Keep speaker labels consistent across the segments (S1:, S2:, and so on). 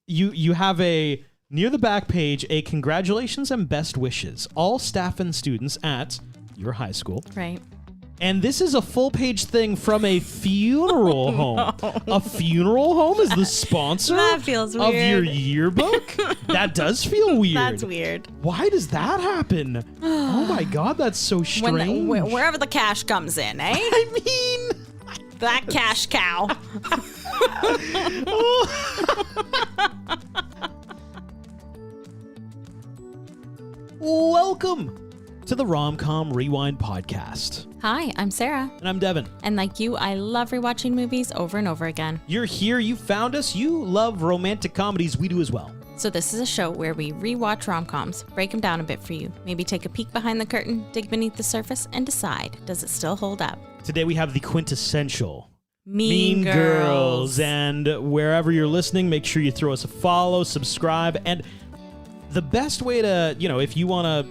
S1: you have a near the back page a congratulations and best wishes, all staff and students at your high school.
S2: Right.
S1: And this is a full-page thing from a funeral home. A funeral home is the sponsor
S2: That feels
S1: of your
S2: weird.
S1: yearbook? That does feel weird.
S2: That's weird.
S1: Why does that happen? Oh my God, that's so strange.
S2: Wherever the cash comes in, eh?
S1: I mean...
S2: That cash cow.
S1: Welcome to the Rom-Com Rewind podcast.
S2: Hi, I'm Sarah.
S1: And I'm Devin.
S2: And like you, I love rewatching movies over and over again.
S1: You're here, you found us, you love romantic comedies, we do as well.
S2: So this is a show where we rewatch rom-coms, break them down a bit for you, maybe take a peek behind the curtain, dig beneath the surface, and decide, does it still hold up?
S1: Today we have the quintessential
S2: Mean Girls.
S1: And wherever you're listening, make sure you throw us a follow, subscribe, and the best way to, if you want to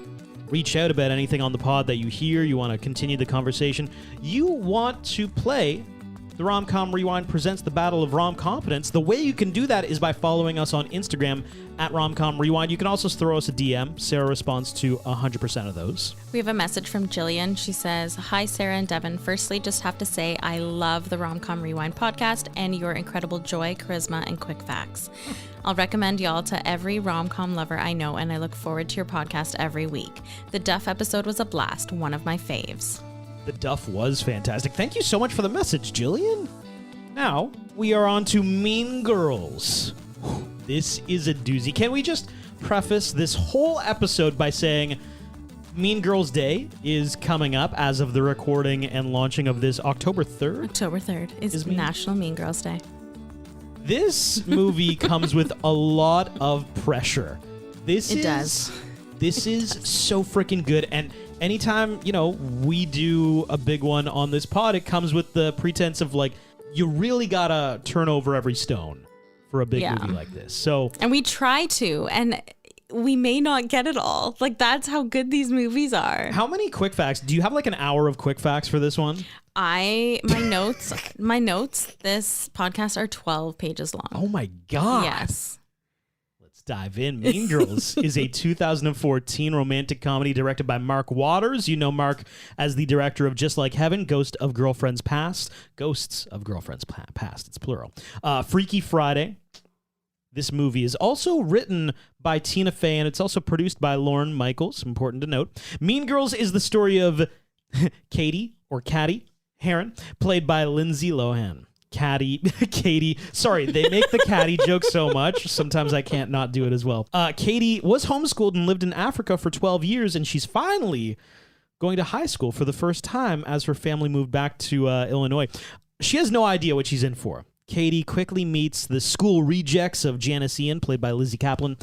S1: reach out about anything on the pod that you hear, you want to continue the conversation, you want to play the Rom-Com Rewind presents the Battle of Rom-Competence. The way you can do that is by following us on Instagram at Rom-Com Rewind. You can also throw us a DM. Sarah responds to 100% of those.
S2: We have a message from Jillian. She says, "Hi, Sarah and Devin. Firstly, just have to say I love the Rom-Com Rewind podcast and your incredible joy, charisma, and quick facts. I'll recommend y'all to every rom-com lover I know, and I look forward to your podcast every week. The Duff episode was a blast, one of my faves."
S1: The Duff was fantastic. Thank you so much for the message, Jillian. Now, we are on to Mean Girls. This is a doozy. Can we just preface this whole episode by saying Mean Girls Day is coming up as of the recording and launching of this October 3rd?
S2: October 3rd is National Mean Girls Day.
S1: This movie comes with a lot of pressure. This is so freaking good. And anytime, we do a big one on this pod, it comes with the pretense of you really gotta turn over every stone for a big movie like this.
S2: And we try to, and we may not get it all. That's how good these movies are.
S1: How many quick facts? Do you have an hour of quick facts for this one?
S2: My notes, this podcast are 12 pages long.
S1: Oh my God.
S2: Yes.
S1: Let's dive in. Mean Girls is a 2014 romantic comedy directed by Mark Waters. You know Mark as the director of Just Like Heaven, Ghosts of Girlfriends Past, it's plural. Freaky Friday. This movie is also written by Tina Fey, and it's also produced by Lorne Michaels, important to note. Mean Girls is the story of Katie, or Caddy Heron, played by Lindsay Lohan. Katie. Sorry, they make the Caddy joke so much. Sometimes I can't not do it as well. Katie was homeschooled and lived in Africa for 12 years, and she's finally going to high school for the first time as her family moved back to Illinois. She has no idea what she's in for. Katie quickly meets the school rejects of Janice Ian, played by Lizzie Kaplan,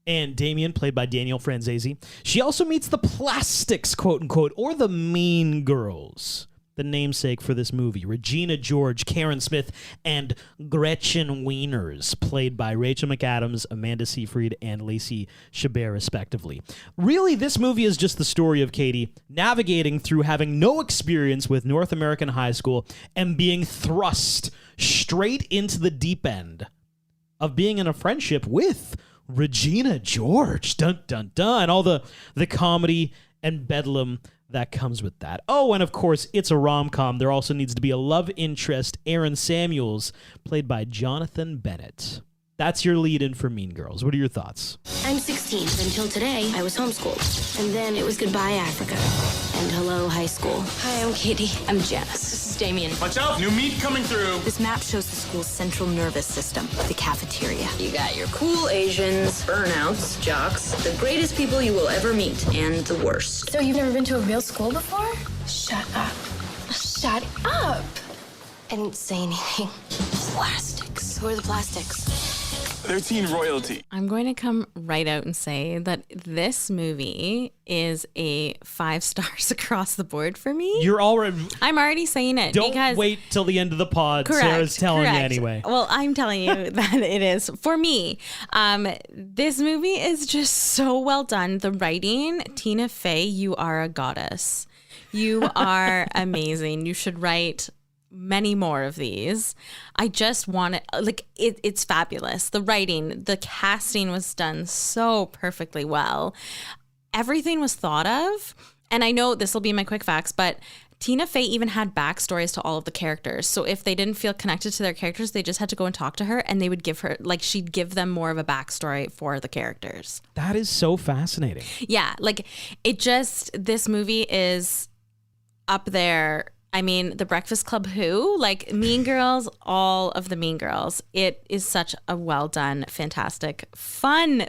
S1: and Damien, played by Daniel Franzese. She also meets the plastics, quote unquote, or the mean girls, the namesake for this movie. Regina George, Karen Smith, and Gretchen Wieners, played by Rachel McAdams, Amanda Seyfried, and Lacey Chabert, respectively. Really, this movie is just the story of Katie navigating through having no experience with North American high school and being thrust straight into the deep end of being in a friendship with Regina George. Dun, dun, dun. All the comedy and bedlam that comes with that. Oh, and of course, it's a rom-com. There also needs to be a love interest, Aaron Samuels, played by Jonathan Bennett. That's your lead-in for Mean Girls. What are your thoughts?
S3: I'm 16. Until today, I was homeschooled. And then it was goodbye, Africa. And hello, high school. Hi, I'm Katie. I'm Janice. This is Damien.
S4: Watch out, new meat coming through.
S3: This map shows the school's central nervous system, the cafeteria. You got your cool Asians, burnouts, jocks, the greatest people you will ever meet, and the worst.
S5: So you've never been to a real school before? Shut up. Shut up.
S3: I didn't say anything. Plastics. Who are the plastics?
S4: They're teen royalty.
S2: I'm going to come right out and say that this movie is a 5 stars across the board for me.
S1: I'm
S2: already saying it.
S1: Don't
S2: because
S1: wait till the end of the pod.
S2: Correct,
S1: Sarah's telling you
S2: correct.
S1: anyway.
S2: Well, I'm telling you that it is. For me, this movie is just so well done. The writing, Tina Fey, you are a goddess. You are amazing. You should write many more of these. I just want it, like, it's fabulous. The writing, the casting was done so perfectly well. Everything was thought of. And I know this will be my quick facts, but Tina Fey even had backstories to all of the characters. So if they didn't feel connected to their characters, they just had to go and talk to her, and they would give her, like, she'd give them more of a backstory for the characters.
S1: That is so fascinating.
S2: Yeah, like, this movie is up there. I mean, The Breakfast Club, like Mean Girls, all of the Mean Girls. It is such a well done, fantastic, fun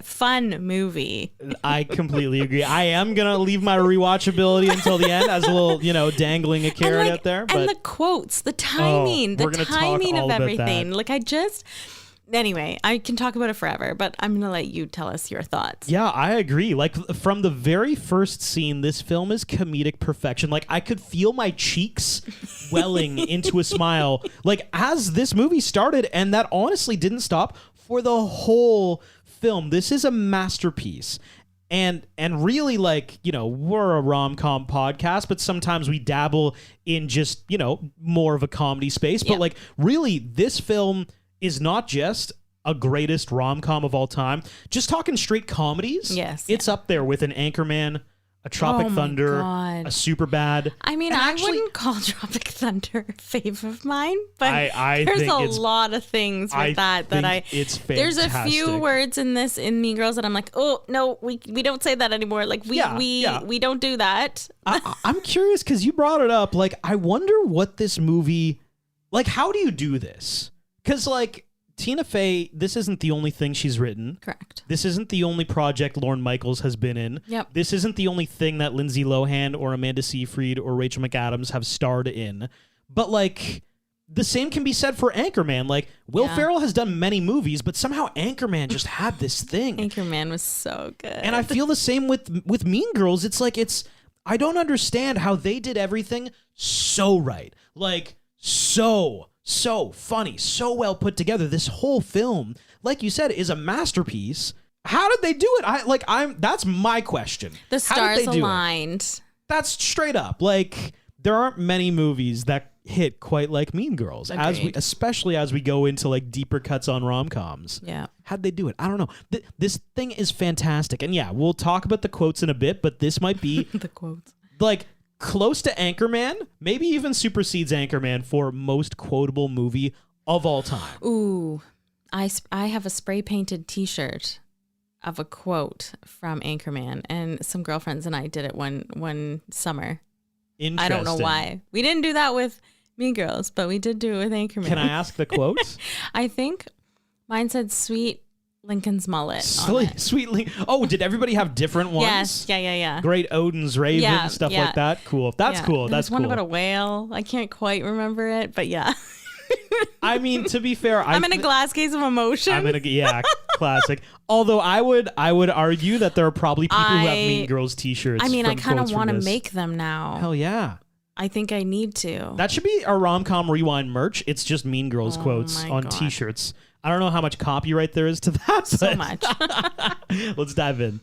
S2: movie.
S1: I completely agree. I am going to leave my rewatchability until the end as a little, dangling a carrot out there. But
S2: and the quotes, the timing,
S1: we're gonna talk all
S2: of
S1: about
S2: everything.
S1: that.
S2: Like, anyway, I can talk about it forever, but I'm going to let you tell us your thoughts.
S1: Yeah, I agree. Like, from the very first scene, this film is comedic perfection. Like, I could feel my cheeks welling into a smile, like, as this movie started, and that honestly didn't stop for the whole film. This is a masterpiece. And really, like, we're a rom-com podcast, but sometimes we dabble in just, more of a comedy space. But, like, really, this film is not just a greatest rom-com of all time. Just talking straight comedies.
S2: Yes.
S1: It's up there with an Anchorman, a Tropic Thunder,
S2: God.
S1: a Superbad.
S2: I mean,
S1: And
S2: I
S1: actually,
S2: wouldn't call Tropic Thunder a fave of mine, but
S1: I
S2: there's
S1: think
S2: a
S1: it's-
S2: lot of things with that
S1: it's
S2: there's a few
S1: fantastic.
S2: words in Mean Girls that I'm like, oh no, we don't say that anymore. Like we don't do that.
S1: I'm curious because you brought it up. Like, I wonder what this movie, like, how do you do this? Because, like, Tina Fey, this isn't the only thing she's written.
S2: Correct.
S1: This isn't the only project Lorne Michaels has been in.
S2: Yep.
S1: This isn't the only thing that Lindsay Lohan or Amanda Seyfried or Rachel McAdams have starred in. But, like, the same can be said for Anchorman. Like, Will Ferrell has done many movies, but somehow Anchorman just had this thing.
S2: Anchorman was so good.
S1: And I feel the same with Mean Girls. It's like, I don't understand how they did everything so right. Like, so funny, so well put together. This whole film, like you said, is a masterpiece. How did they do it? That's my question.
S2: The
S1: How did
S2: stars
S1: they do it?
S2: aligned.
S1: That's straight up. Like, there aren't many movies that hit quite like Mean Girls,
S2: Agreed.
S1: especially as we go into, like, deeper cuts on rom-coms.
S2: Yeah.
S1: How'd they do it? I don't know. This thing is fantastic. And yeah, we'll talk about the quotes in a bit, but this might be
S2: The quotes.
S1: like close to Anchorman, maybe even supersedes Anchorman for most quotable movie of all time.
S2: Ooh, I have a spray painted T-shirt of a quote from Anchorman, and some girlfriends and I did it one summer.
S1: Interesting.
S2: I don't know why. We didn't do that with Mean Girls, but we did do it with Anchorman.
S1: Can I ask the quote?
S2: I think mine said "Sweet Lincoln's mullet." on it.
S1: Sweetly. Oh, did everybody have different ones?
S2: Yes. Yeah.
S1: Great Odin's Raven,
S2: Yeah,
S1: stuff
S2: yeah.
S1: like that. Cool. That's
S2: Yeah.
S1: cool.
S2: There
S1: That's
S2: was one
S1: cool.
S2: about a whale. I can't quite remember it, but yeah.
S1: I mean, to be fair,
S2: I'm in a glass case of emotion.
S1: Classic. Although I would argue that there are probably people who have Mean Girls t-shirts.
S2: I mean, I
S1: from
S2: kind of
S1: quotes from
S2: want to
S1: this.
S2: make them now.
S1: Hell yeah.
S2: I think I need to.
S1: That should be our rom-com rewind merch. It's just Mean Girls quotes
S2: my
S1: on
S2: God.
S1: t-shirts. I don't know how much copyright there is to that.
S2: So
S1: but
S2: much.
S1: Let's dive in.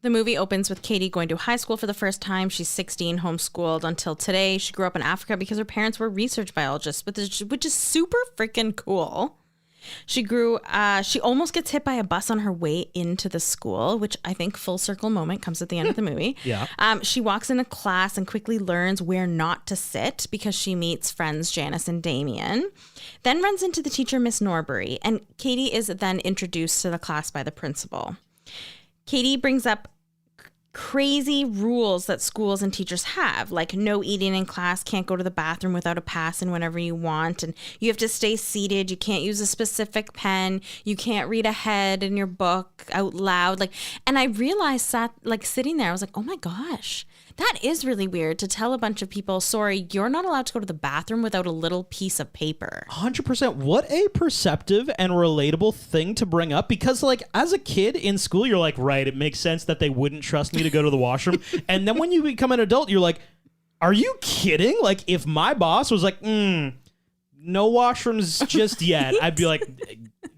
S2: The movie opens with Katie going to high school for the first time. She's 16, homeschooled until today. She grew up in Africa because her parents were research biologists, which is super freaking cool. She almost gets hit by a bus on her way into the school, which I think full circle moment comes at the end of the movie.
S1: Yeah.
S2: She walks into class and quickly learns where not to sit because she meets friends Janice and Damien. Then runs into the teacher, Miss Norbury, and Katie is then introduced to the class by the principal. Katie brings up crazy rules that schools and teachers have, like no eating in class, can't go to the bathroom without a pass and whenever you want, and you have to stay seated, you can't use a specific pen, you can't read ahead in your book out loud. And I realized that, sitting there, I was like, oh my gosh, that is really weird to tell a bunch of people, sorry, you're not allowed to go to the bathroom without a little piece of paper.
S1: 100%. What a perceptive and relatable thing to bring up, because as a kid in school, you're like, right, it makes sense that they wouldn't trust me to go to the washroom. And then when you become an adult, you're like, are you kidding? If my boss was like, no washrooms just yet, I'd be like,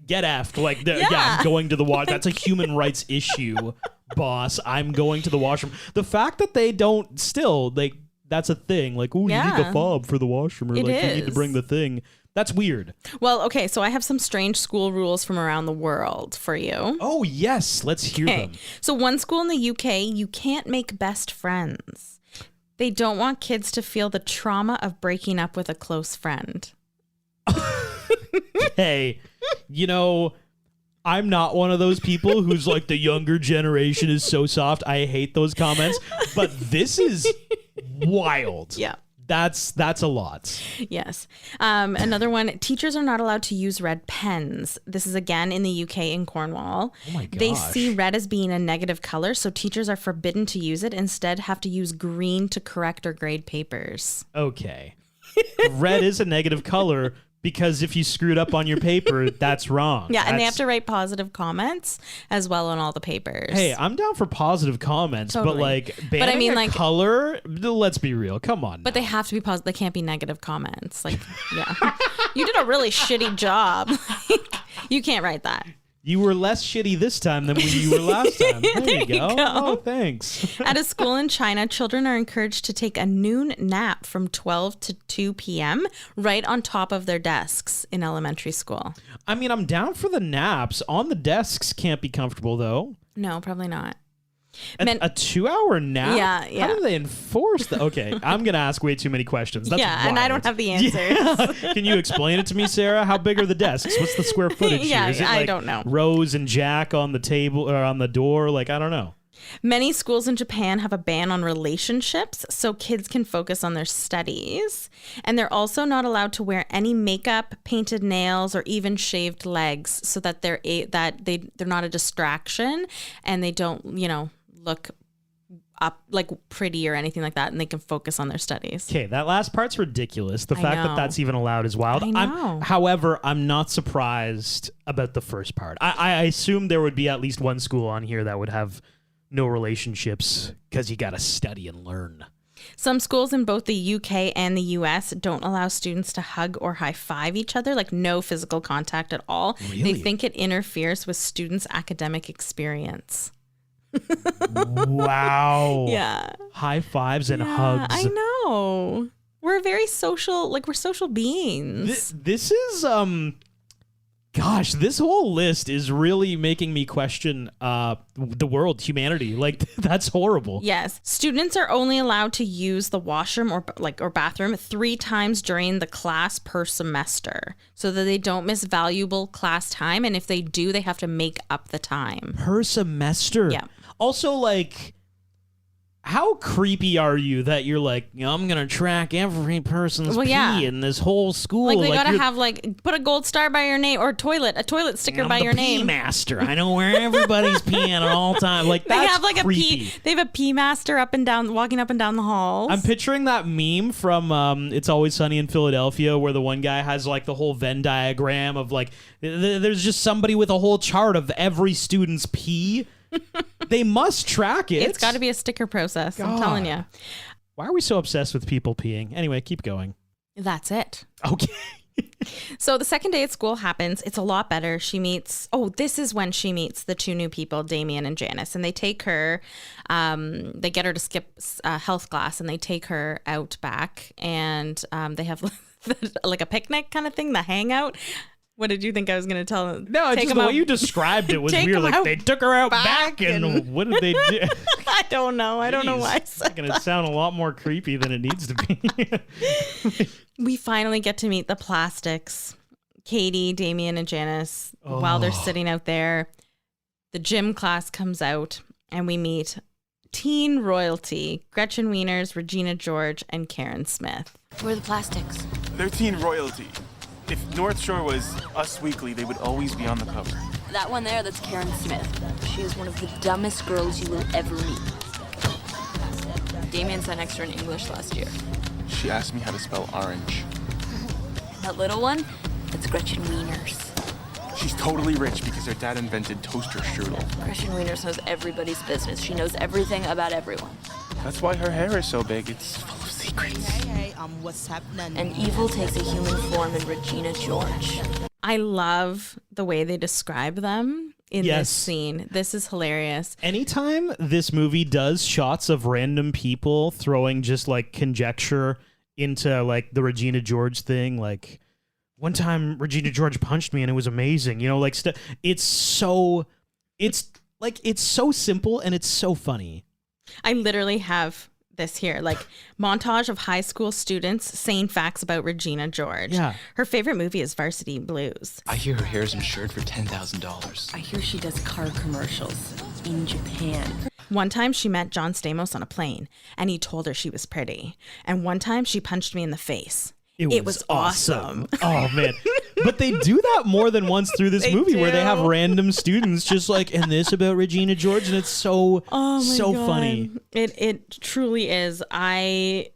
S1: get effed. I'm going to the washroom. That's a human rights issue, boss. I'm going to the washroom. The fact that they don't still, that's a thing. Like, oh, you need the fob for the washroom, or
S2: It
S1: like you need to
S2: is.
S1: bring the thing. That's weird.
S2: Well, okay, so I have some strange school rules from around the world for you.
S1: Oh, yes. Let's hear them.
S2: So one school in the UK, you can't make best friends. They don't want kids to feel the trauma of breaking up with a close friend.
S1: Hey, you know, I'm not one of those people who's like the younger generation is so soft. I hate those comments, but this is wild.
S2: Yeah.
S1: That's a lot.
S2: Yes. Another one, teachers are not allowed to use red pens. This is again in the UK in Cornwall.
S1: Oh my gosh.
S2: They see red as being a negative color, so teachers are forbidden to use it. Instead, have to use green to correct or grade papers.
S1: Okay. Red is a negative color because if you screwed up on your paper, that's wrong.
S2: Yeah, and they have to write positive comments as well on all the papers.
S1: Hey, I'm down for positive comments,
S2: Totally.
S1: but like
S2: But I
S1: banning
S2: mean,
S1: a
S2: like-
S1: color, let's be real. Come on.
S2: But they have to be positive. They can't be negative comments. Like, yeah. You did a really shitty job. You can't write that.
S1: You were less shitty this time than when you were last time. There you go.
S2: go.
S1: Oh, thanks.
S2: At a school in China, children are encouraged to take a noon nap from 12 to 2 p.m. right on top of their desks in elementary school.
S1: I mean, I'm down for the naps. On the desks can't be comfortable, though.
S2: No, probably not.
S1: A 2-hour nap?
S2: Yeah.
S1: How do they enforce that? Okay, I'm going to ask way too many questions. That's
S2: Yeah, and I don't
S1: wild.
S2: have the answers.
S1: Can you explain it to me, Sarah? How big are the desks? What's the square footage
S2: Yeah,
S1: here? Is it
S2: I
S1: like
S2: don't know.
S1: Rose and Jack on the table or on the door? Like, I don't know.
S2: Many schools in Japan have a ban on relationships, so kids can focus on their studies. And they're also not allowed to wear any makeup, painted nails, or even shaved legs, so that they're not a distraction and they don't, look up like pretty or anything like that, and they can focus on their studies.
S1: Okay, that last part's ridiculous. The
S2: I
S1: fact that
S2: know.
S1: that's even allowed is wild.
S2: I know.
S1: However, I'm not surprised about the first part. I assume there would be at least one school on here that would have no relationships because you got to study and learn.
S2: Some schools in both the UK and the US don't allow students to hug or high five each other, like no physical contact at all.
S1: Really?
S2: They think it interferes with students' academic experience.
S1: Wow.
S2: Yeah.
S1: High fives and hugs.
S2: I know. We're very social, we're social beings.
S1: This is gosh, this whole list is really making me question the world, humanity. Like, that's horrible.
S2: Yes. Students are only allowed to use the washroom or bathroom 3 times during the class per semester so that they don't miss valuable class time. And if they do, they have to make up the time.
S1: Per semester.
S2: Yeah.
S1: Also, like, how creepy are you that you're like, I'm going to track every person's
S2: Well, yeah.
S1: pee in this whole school?
S2: Like they gotta
S1: you're-
S2: have put a gold star by your name or a toilet sticker
S1: I'm
S2: by
S1: the
S2: your
S1: pee
S2: name.
S1: master. I know where everybody's peeing at all time. Like,
S2: They
S1: that's
S2: have like
S1: creepy.
S2: they have a pee master walking up and down the halls.
S1: I'm picturing that meme from It's Always Sunny in Philadelphia where the one guy has like the whole Venn diagram of like there's just somebody with a whole chart of every student's pee. They must track it.
S2: It's got to be a sticker process. I'm telling you.
S1: Why are we so obsessed with people peeing? Anyway, keep going.
S2: That's it.
S1: Okay.
S2: So the second day at school happens. It's a lot better. This is when she meets the 2 new people, Damien and Janice, and they take her, they get her to skip health class, and they take her out back, and they have like a picnic kind of thing, the hangout. What did you think I was going to tell them?
S1: No, just the way you described it was
S2: Take
S1: weird.
S2: them
S1: Like,
S2: out
S1: they took her out
S2: back
S1: back and what did they do?
S2: I don't know. I don't know why I
S1: Jeez,
S2: said
S1: making it sound a lot more creepy than it needs to be.
S2: We finally get to meet the plastics. Katie, Damien, and Janice, while they're sitting out there, the gym class comes out and we meet teen royalty, Gretchen Wieners, Regina George, and Karen Smith.
S3: We're the plastics.
S4: They're teen royalty. If North Shore was Us Weekly, they would always be on the cover.
S3: That one there, that's Karen Smith. She is one of the dumbest girls you will ever meet. Damien sat next to her in English last year.
S4: She asked me how to spell orange.
S3: That little one, that's Gretchen Wieners.
S4: She's totally rich because her dad invented toaster strudel.
S3: Gretchen Wieners knows everybody's business. She knows everything about everyone.
S4: That's why her hair is so big. It's full of secrets.
S6: Hey, what's happening?
S3: And evil takes a human form in Regina George.
S2: I love the way they describe them. in
S1: Yes.
S2: this scene. This is hilarious.
S1: Anytime this movie does shots of random people throwing just like conjecture into like the Regina George thing, like one time Regina George punched me and it was amazing, you know, like it's so simple and it's so funny.
S2: I literally have this here, like montage of high school students saying facts about Regina George.
S1: Yeah.
S2: Her favorite movie is Varsity Blues.
S7: I hear her hair is insured for $10,000.
S8: I hear she does car commercials in Japan.
S2: One time she met John Stamos on a plane and he told her she was pretty. And one time she punched me in the face. It was awesome.
S1: Oh, man. But they do that more than once through this movie where they have random students just like, and this about Regina George, and it's so funny.
S2: It truly is. I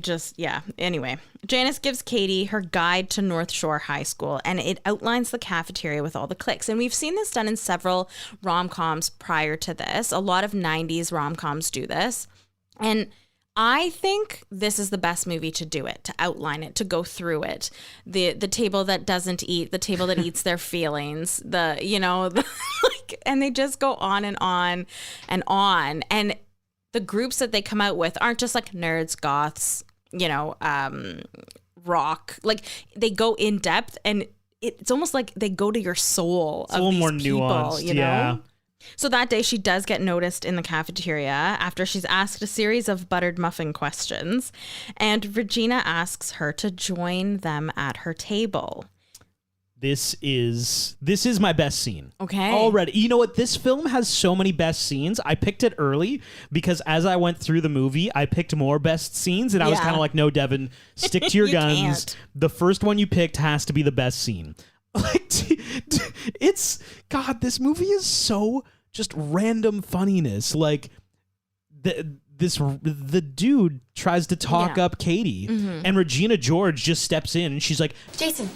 S2: just, yeah. Anyway, Janice gives Katie her guide to North Shore High School, and it outlines the cafeteria with all the cliques. And we've seen this done in several rom-coms prior to this. A lot of 90s rom-coms do this. And I think this is the best movie to do it, to outline it, to go through it. The table that doesn't eat, the table that eats their feelings, like, and they just go on and on and on. And the groups that they come out with aren't just like nerds, goths, rock. Like they go in depth, and it's almost like they go to your soul.
S1: It's a little more nuanced, yeah.
S2: So that day she does get noticed in the cafeteria after she's asked a series of buttered muffin questions, and Regina asks her to join them at her table.
S1: This is my best scene.
S2: Okay.
S1: Already. You know what? This film has so many best scenes. I picked it early because as I went through the movie, I picked more best scenes, and I was kind of like, no, Devin, stick to your
S2: You
S1: guns.
S2: can't.
S1: The first one you picked has to be the best scene. Like, this movie is so just random funniness. Like, the dude tries to talk up Katie, and Regina George just steps in, and she's like,
S5: Jason,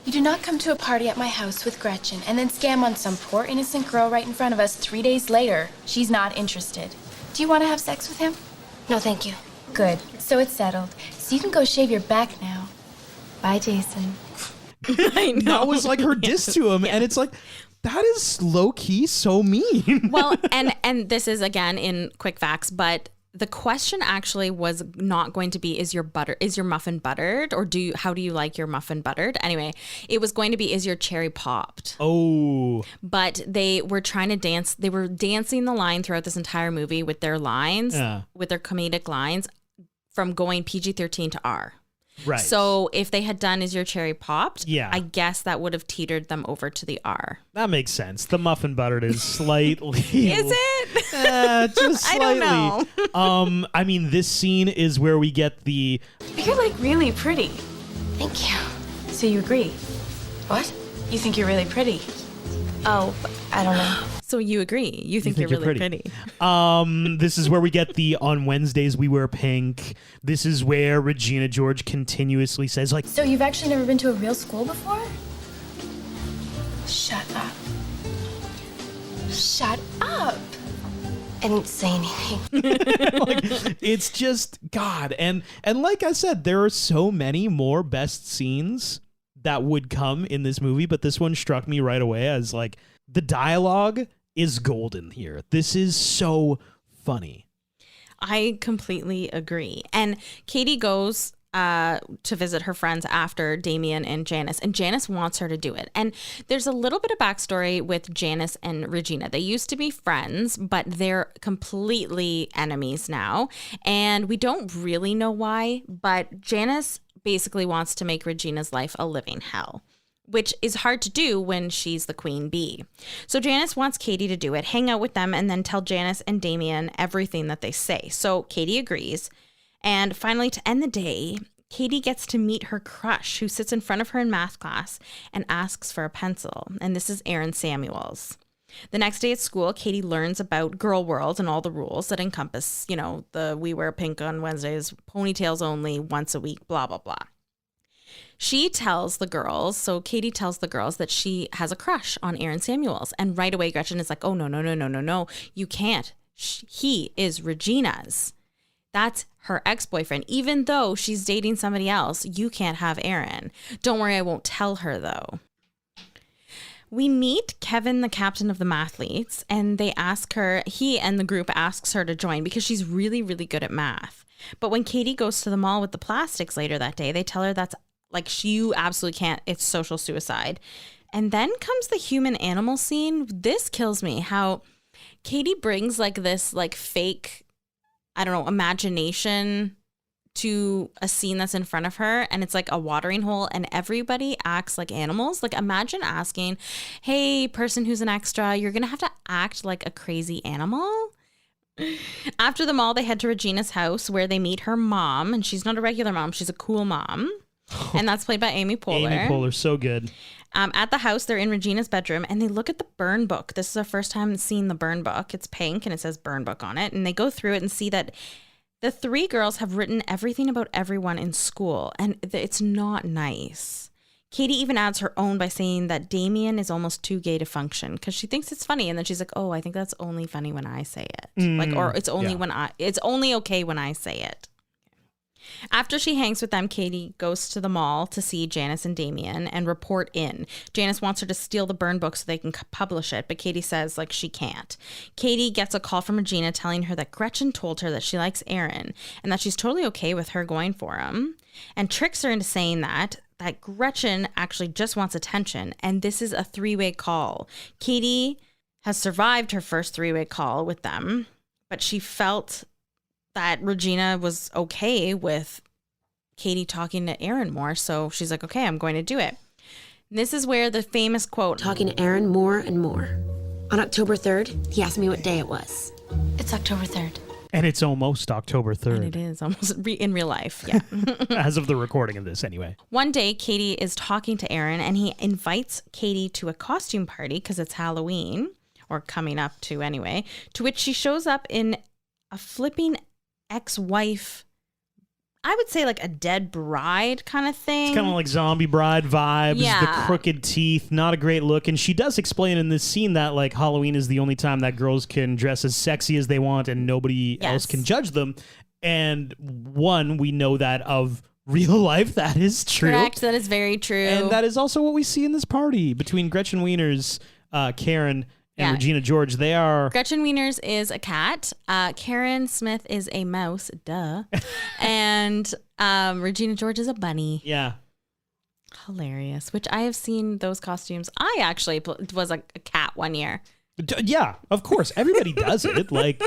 S5: you do not come to a party at my house with Gretchen and then scam on some poor innocent girl right in front of us 3 days later. She's not interested. Do you want to have sex with him?
S3: No, thank you.
S5: Good. So it's settled. So you can go shave your back now. Bye, Jason.
S2: I know.
S1: that was like her diss to him, and it's like, that is low-key so mean.
S2: Well, and this is again in quick facts, but the question actually was not going to be is your muffin buttered, or how do you like your muffin buttered? Anyway, it was going to be is your cherry popped.
S1: Oh.
S2: But they were trying to dance. They were dancing the line throughout this entire movie with their lines, with their comedic lines, from going PG-13 to R.
S1: Right.
S2: So if they had done is your cherry popped,
S1: Yeah.
S2: I guess that would have teetered them over to the R.
S1: That makes sense. The muffin buttered is slightly.
S2: Is it?
S1: Just
S2: I
S1: slightly.
S2: don't know.
S1: I mean, this scene is where we get the.
S5: You're like really pretty.
S3: Thank you.
S5: So you agree?
S3: What?
S5: You think you're really pretty?
S3: Oh, I don't know.
S2: So you agree? You think,
S1: think
S2: you're
S1: you're
S2: really
S1: pretty.
S2: pretty?
S1: This is where we get the on Wednesdays we wear pink. This is where Regina George continuously says, like,
S5: So you've actually never been to a real school before? Shut up. Shut up.
S3: I didn't say anything.
S1: it's just God. And like I said, there are so many more best scenes that would come in this movie, but this one struck me right away as like the dialogue is golden here. This is so funny.
S2: I completely agree. And Katie goes to visit her friends after Damien and Janice wants her to do it. And there's a little bit of backstory with Janice and Regina. They used to be friends, but they're completely enemies now. And we don't really know why, but Janice basically wants to make Regina's life a living hell, which is hard to do when she's the queen bee. So Janice wants Katie to do it, hang out with them, and then tell Janice and Damien everything that they say. So Katie agrees. And finally, to end the day, Katie gets to meet her crush, who sits in front of her in math class and asks for a pencil. And this is Aaron Samuels. The next day at school, Katie learns about Girl World and all the rules that encompass, the we wear pink on Wednesdays, ponytails only, once a week, blah, blah, blah. Katie tells the girls that she has a crush on Aaron Samuels. And right away, Gretchen is like, oh, no, you can't. He is Regina's. That's her ex-boyfriend. Even though she's dating somebody else, you can't have Aaron. Don't worry, I won't tell her, though. We meet Kevin, the captain of the mathletes, and he and the group asks her to join because she's really, really good at math. But when Katie goes to the mall with the plastics later that day, they tell her that's like, you absolutely can't, it's social suicide. And then comes the human animal scene. This kills me, how Katie brings like this like fake, I don't know, imagination to a scene that's in front of her, and it's like a watering hole, and everybody acts like animals. Like, imagine asking, hey, person who's an extra, you're gonna have to act like a crazy animal. After the mall, they head to Regina's house where they meet her mom, and she's not a regular mom, she's a cool mom. And that's played by Amy Poehler.
S1: Amy Poehler, so good.
S2: At the house, they're in Regina's bedroom, and they look at the burn book. This is our first time seeing the burn book. It's pink, and it says burn book on it. And they go through it and see that the three girls have written everything about everyone in school, and it's not nice. Katie even adds her own by saying that Damien is almost too gay to function because she thinks it's funny. And then she's like, oh, I think that's only funny when I say it. It's only okay when I say it. After she hangs with them, Katie goes to the mall to see Janice and Damien and report in. Janice wants her to steal the burn book so they can publish it, but Katie says, like, she can't. Katie gets a call from Regina telling her that Gretchen told her that she likes Aaron and that she's totally okay with her going for him, and tricks her into saying that Gretchen actually just wants attention, and this is a three-way call. Katie has survived her first three-way call with them, but she felt that Regina was okay with Katie talking to Aaron more. So she's like, okay, I'm going to do it. And this is where the famous quote.
S9: Talking to Aaron more and more. On October 3rd, he asked me what day it was.
S5: It's October 3rd.
S1: And it's almost October 3rd.
S2: And it is almost in real life. Yeah.
S1: As of the recording of this anyway.
S2: One day, Katie is talking to Aaron and he invites Katie to a costume party because it's Halloween, or coming up to anyway, to which she shows up in a flipping ex-wife, I would say like a dead bride kind of thing.
S1: It's kind of like zombie bride vibes,
S2: Yeah.
S1: the crooked teeth, not a great look. And she does explain in this scene that like Halloween is the only time that girls can dress as sexy as they want and nobody else can judge them. And we know that of real life, that is true.
S2: Correct, that is very true.
S1: And that is also what we see in this party between Gretchen Wieners, Karen, and Regina George. They are...
S2: Gretchen Wieners is a cat. Karen Smith is a mouse. Duh. And Regina George is a bunny.
S1: Yeah.
S2: Hilarious. Which I have seen those costumes. I actually was a cat one year.
S1: Yeah, of course. Everybody does it. Like...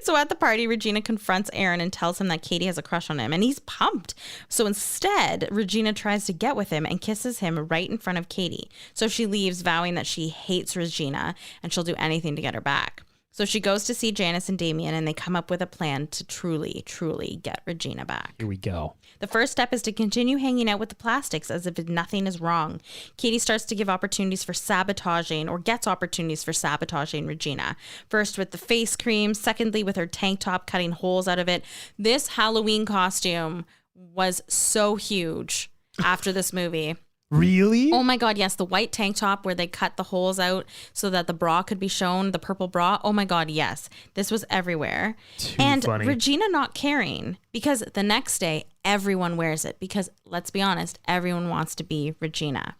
S2: So at the party, Regina confronts Aaron and tells him that Katie has a crush on him, and he's pumped. So instead, Regina tries to get with him and kisses him right in front of Katie. So she leaves, vowing that she hates Regina and she'll do anything to get her back. So she goes to see Janice and Damien, and they come up with a plan to truly, truly get Regina back.
S1: Here we go.
S2: The first step is to continue hanging out with the plastics as if nothing is wrong. Katie starts to give opportunities for sabotaging, or gets opportunities for sabotaging Regina. First with the face cream, secondly with her tank top, cutting holes out of it. This Halloween costume was so huge after this movie.
S1: Really?
S2: Oh my God, yes. The white tank top where they cut the holes out so that the bra could be shown, the purple bra. Oh my God, yes. This was everywhere. And
S1: funny.
S2: Regina not caring, because the next day everyone wears it, because let's be honest, everyone wants to be Regina.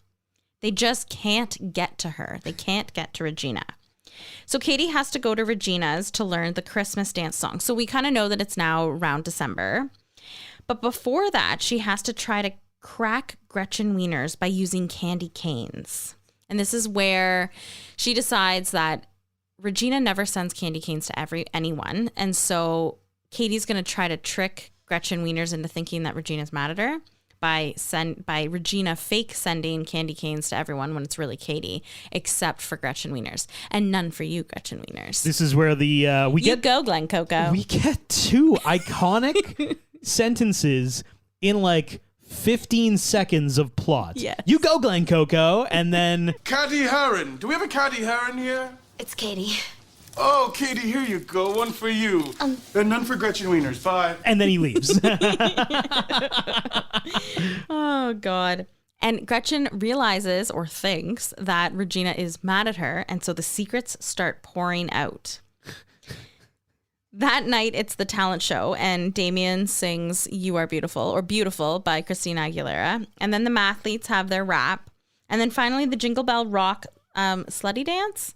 S2: They just can't get to her. They can't get to Regina. So Katie has to go to Regina's to learn the Christmas dance song. So we kind of know that it's now around December. But before that, she has to try to crack Gretchen Wieners by using candy canes. And this is where she decides that Regina never sends candy canes to anyone. And so Katie's going to try to trick Gretchen Wieners into thinking that Regina's mad at her by Regina fake sending candy canes to everyone when it's really Katie, except for Gretchen Wieners. And none for you, Gretchen Wieners.
S1: This is where
S2: go, Glen Coco.
S1: We get two iconic sentences in like 15 seconds of plot.
S2: Yes.
S1: You go, Glen Coco, and then...
S4: Caddy Heron. Do we have a Caddy Heron here?
S5: It's Katie.
S4: Oh, Katie, here you go. One for you. And none for Gretchen Wieners. Bye.
S1: And then he leaves.
S2: Oh, God. And Gretchen realizes, or thinks, that Regina is mad at her, and so the secrets start pouring out. That night, it's the talent show, and Damien sings You Are Beautiful, or Beautiful, by Christina Aguilera. And then the mathletes have their rap, And then finally, the Jingle Bell Rock slutty dance.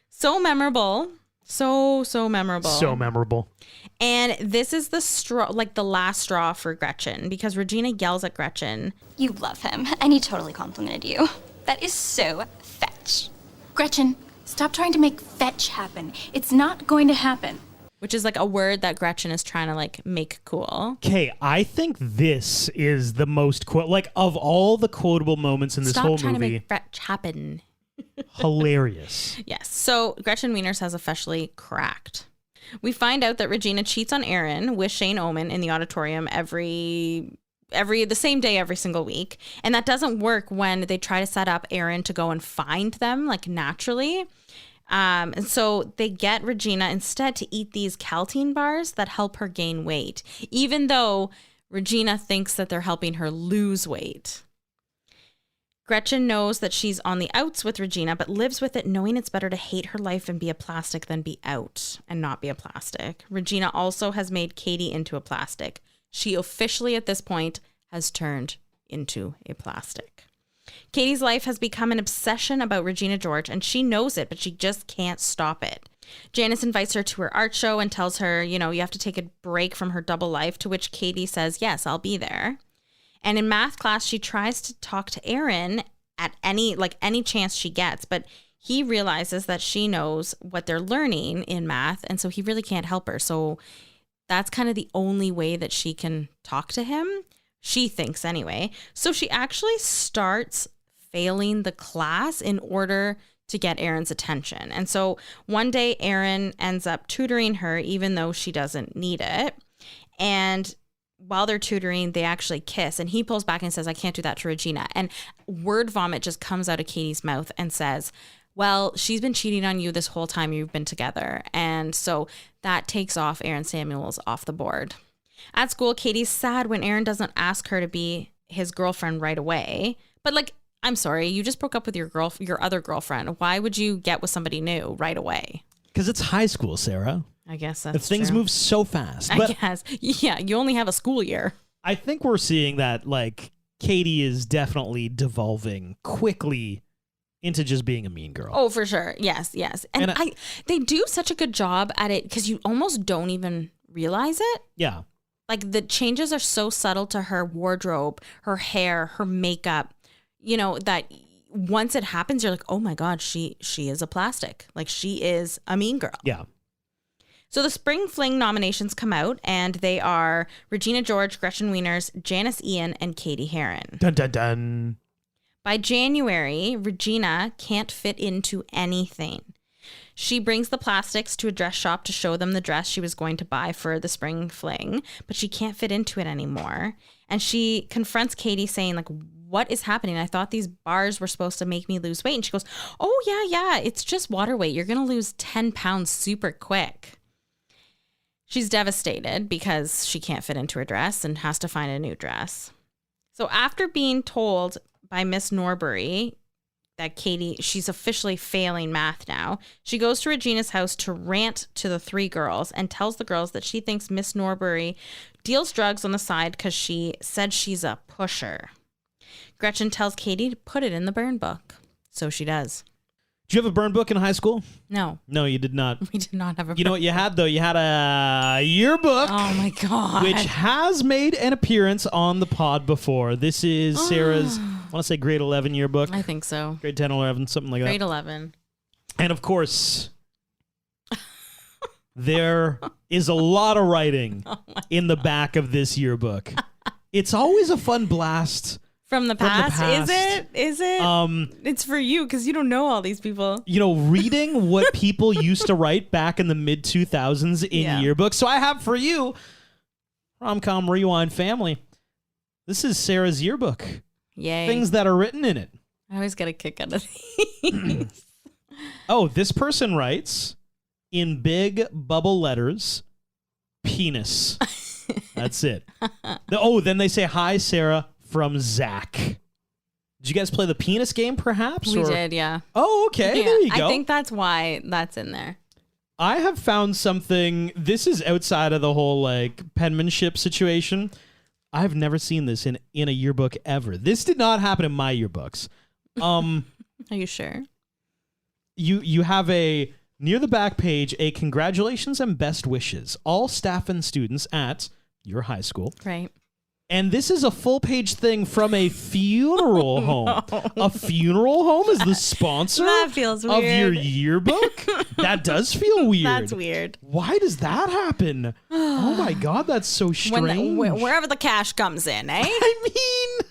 S2: So memorable. So memorable.
S1: So memorable.
S2: And this is the straw, like the last straw for Gretchen, because Regina yells at Gretchen.
S10: You love him, and he totally complimented you. That is so fetch.
S5: Gretchen, stop trying to make fetch happen. It's not going to happen.
S2: Which is like a word that Gretchen is trying to like make cool.
S1: Okay, I think this is the most like of all the quotable moments in this
S2: Stop
S1: whole
S2: trying
S1: movie.
S2: to make fetch happen.
S1: Hilarious.
S2: Yes. So Gretchen Wieners has officially cracked. We find out that Regina cheats on Aaron with Shane Oman in the auditorium the same day every single week. And that doesn't work when they try to set up Aaron to go and find them like naturally. And so they get Regina instead to eat these Caltine bars that help her gain weight, even though Regina thinks that they're helping her lose weight. Gretchen knows that she's on the outs with Regina, but lives with it knowing it's better to hate her life and be a plastic than be out and not be a plastic. Regina also has made Katie into a plastic. She officially at this point has turned into a plastic. Katie's life has become an obsession about Regina George, and she knows it, but she just can't stop it. Janice invites her to her art show and tells her, you have to take a break from her double life, to which Katie says, yes, I'll be there. And in math class, she tries to talk to Aaron at any chance she gets, but he realizes that she knows what they're learning in math, and so he really can't help her. So that's kind of the only way that she can talk to him, she thinks anyway. So she actually starts failing the class in order to get Aaron's attention. And so one day Aaron ends up tutoring her even though she doesn't need it. And while they're tutoring, they actually kiss, and he pulls back and says, I can't do that to Regina. And word vomit just comes out of Katie's mouth and says, well, she's been cheating on you this whole time you've been together. And so that takes off Aaron Samuels off the board. At school, Katie's sad when Aaron doesn't ask her to be his girlfriend right away. But I'm sorry, you just broke up with your other girlfriend. Why would you get with somebody new right away?
S1: Because it's high school, Sarah.
S2: I guess that's
S1: Things
S2: true.
S1: move so fast.
S2: I guess. Yeah, you only have a school year.
S1: I think we're seeing that, Katie is definitely devolving quickly into just being a mean girl.
S2: Oh, for sure. Yes. And they do such a good job at it because you almost don't even realize it.
S1: Yeah.
S2: The changes are so subtle to her wardrobe, her hair, her makeup, that once it happens, you're like, oh my God, she is a plastic. She is a mean girl.
S1: Yeah.
S2: So the Spring Fling nominations come out, and they are Regina George, Gretchen Wieners, Janice Ian, and Katie Heron.
S1: Dun, dun, dun.
S2: By January, Regina can't fit into anything. She brings the plastics to a dress shop to show them the dress she was going to buy for the Spring Fling, but she can't fit into it anymore. And she confronts Katie saying, what is happening? I thought these bars were supposed to make me lose weight. And she goes, oh, yeah, it's just water weight. You're going to lose 10 pounds super quick. She's devastated because she can't fit into her dress and has to find a new dress. So after being told by Miss Norbury that she's officially failing math now, she goes to Regina's house to rant to the three girls and tells the girls that she thinks Miss Norbury deals drugs on the side because she said she's a pusher. Gretchen tells Katie to put it in the burn book. So she does.
S1: Did you have a burn book in high school?
S2: No.
S1: No, you did not.
S2: We did not have a burn book.
S1: You know what you had, though? You had a yearbook.
S2: Oh, my God.
S1: Which has made an appearance on the pod before. This is Sarah's, I want to say grade 11 yearbook.
S2: I think so.
S1: Grade 10, 11, something like that.
S2: Grade 11.
S1: And, of course, there is a lot of writing in the back of this yearbook. It's always a fun blast.
S2: From the past. Is it? It's for you because you don't know all these people.
S1: Reading what people used to write back in the mid 2000s in yearbooks. So I have for you, Rom-Com Rewind family. This is Sarah's yearbook.
S2: Yay.
S1: Things that are written in it.
S2: I always get a kick out of these.
S1: Oh, this person writes in big bubble letters, penis. That's it. Then they say, hi, Sarah. From Zach. Did you guys play the penis game, perhaps?
S2: We did, yeah.
S1: Oh, okay.
S2: Yeah,
S1: there you go.
S2: I think that's why that's in there.
S1: I have found something. This is outside of the whole penmanship situation. I've never seen this in a yearbook ever. This did not happen in my yearbooks.
S2: Are you sure?
S1: You have a near the back page a congratulations and best wishes, all staff and students at your high school.
S2: Right.
S1: And this is a full-page thing from a funeral home. A funeral home is the sponsor
S2: That feels
S1: of your
S2: weird.
S1: yearbook? That does feel weird.
S2: That's weird.
S1: Why does that happen? Oh my God, that's so strange.
S2: Wherever the cash comes in, eh?
S1: I mean...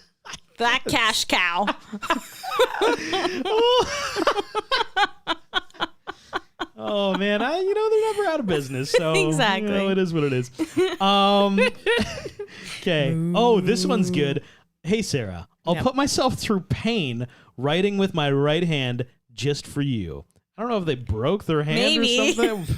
S2: That cash cow.
S1: Oh man, they're never out of business, so
S2: Exactly.
S1: it is what it is. Okay. Oh, this one's good. Hey Sarah, I'll put myself through pain writing with my right hand just for you. I don't know if they broke their hand
S2: Maybe.
S1: or something.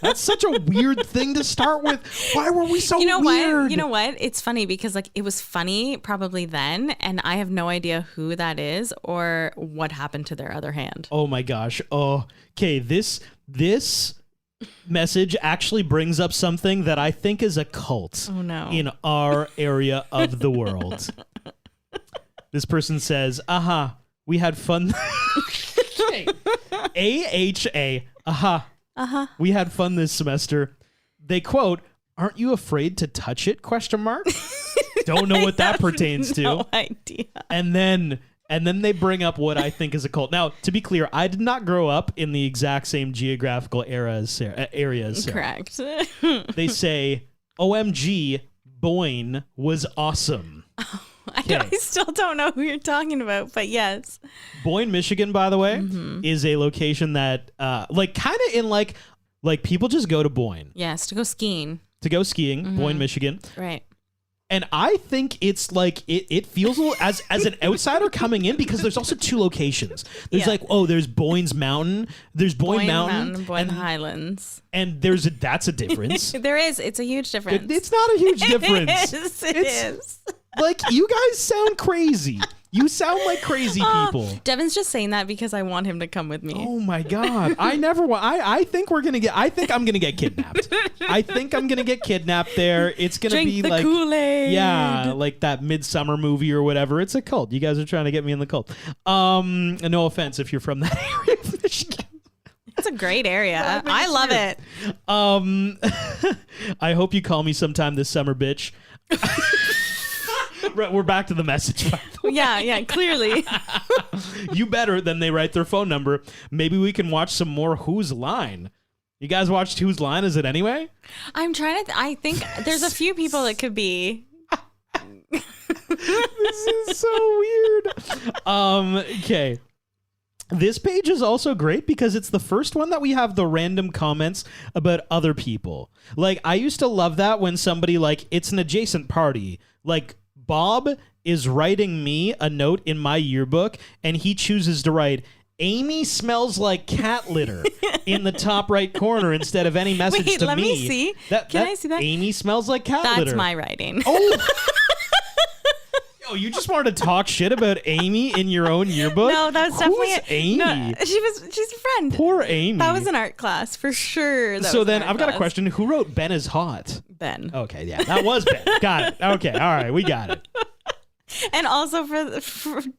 S1: That's such a weird thing to start with. Why were we so weird?
S2: What? You know what? It's funny because it was funny probably then, and I have no idea who that is or what happened to their other hand.
S1: Oh my gosh. Oh, okay. This message actually brings up something that I think is a cult in our area of the world. This person says, we had fun. AHA, we had fun this semester. They quote, aren't you afraid to touch it? ? Don't know what that pertains to.
S2: No idea.
S1: And then they bring up what I think is a cult. Now, to be clear, I did not grow up in the exact same geographical area as Sarah.
S2: Correct.
S1: They say, OMG, Boyne was awesome.
S2: I still don't know who you're talking about, but yes.
S1: Boyne, Michigan, by the way, is a location that, kind of in like people just go to Boyne.
S2: Yes, to go skiing.
S1: Boyne, Michigan.
S2: Right.
S1: And I think it's it feels a little, as an outsider coming in, because there's also two locations. There's there's Boyne's Mountain. There's Boyne Mountain
S2: and Boyne Highlands.
S1: And that's a difference.
S2: There is. It's a huge difference.
S1: It's not a huge difference.
S2: It is.
S1: Like, you guys sound crazy. You sound like crazy people.
S2: Devin's just saying that because I want him to come with me.
S1: Oh my God. I never want. I think I'm going to get kidnapped. I think I'm going to get kidnapped there. It's going to be
S2: the
S1: like
S2: Kool-Aid.
S1: Yeah, like that Midsummer movie or whatever. It's a cult. You guys are trying to get me in the cult. No offense if you're from that area of Michigan.
S2: It's a great area. I love
S1: it. I hope you call me sometime this summer, bitch. We're back to the message.
S2: Yeah, clearly.
S1: You better. Then they write their phone number. Maybe we can watch some more Who's Line. You guys watched Who's Line? Is it anyway?
S2: I'm trying to. I think there's a few people that could be.
S1: This is so weird. Okay. This page is also great because it's the first one that we have the random comments about other people. Like, I used to love that when somebody, it's an adjacent party. Like, Bob is writing me a note in my yearbook, and he chooses to write, Amy smells like cat litter in the top right corner instead of any message to me.
S2: Wait, let me see. Can I see that?
S1: Amy smells like cat litter.
S2: That's my writing.
S1: Oh! Yo, you just wanted to talk shit about Amy in your own yearbook?
S2: No, that was definitely
S1: Who's Amy.
S2: No, she's a friend.
S1: Poor Amy.
S2: That was an art class for sure.
S1: So then I've got a question. Who wrote Ben is hot?
S2: Ben.
S1: Okay, yeah, that was Ben. Got it. Okay, all right, we got it.
S2: And also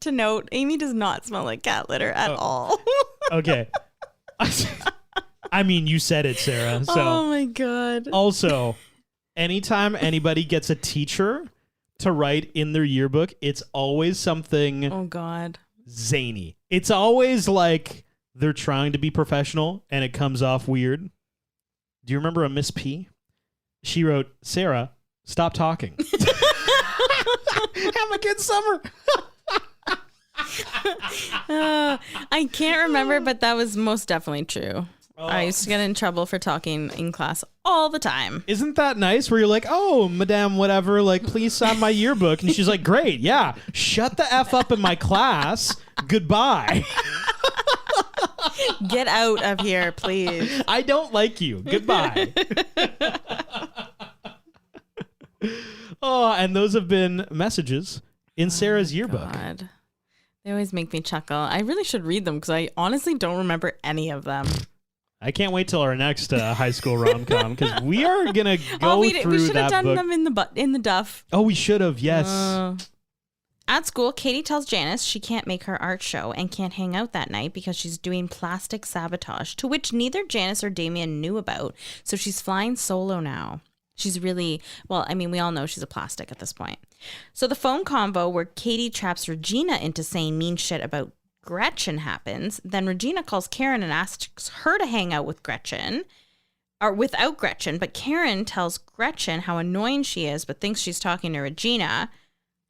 S2: to note, Amy does not smell like cat litter at all.
S1: Okay. I mean, you said it, Sarah. So
S2: oh my God.
S1: Also, anytime anybody gets a teacher to write in their yearbook, it's always something
S2: oh God
S1: zany. It's always like they're trying to be professional and it comes off weird. Do you remember a Miss P? She wrote, Sarah, stop talking. Have a good summer.
S2: I can't remember, but that was most definitely true.
S1: Oh.
S2: I used to get in trouble for talking in class all the time.
S1: Isn't that nice? Where you're like, oh, madame, whatever, please sign my yearbook. And she's like, great, yeah. Shut the F up in my class. Goodbye.
S2: Get out of here, please.
S1: I don't like you. Goodbye. Oh, and those have been messages in Sarah's yearbook.
S2: God. They always make me chuckle. I really should read them because I honestly don't remember any of them.
S1: I can't wait till our next high school rom-com because we are gonna go through that book.
S2: We should have done them in the duff.
S1: Oh, we should have. Yes.
S2: At school, Katie tells Janice she can't make her art show and can't hang out that night because she's doing plastic sabotage, to which neither Janice or Damien knew about. So she's flying solo now. She's really, well, I mean, we all know she's a plastic at this point. So the phone convo where Katie traps Regina into saying mean shit about Gretchen happens. Then Regina calls Karen and asks her to hang out with Gretchen, or without Gretchen. But Karen tells Gretchen how annoying she is, but thinks she's talking to Regina.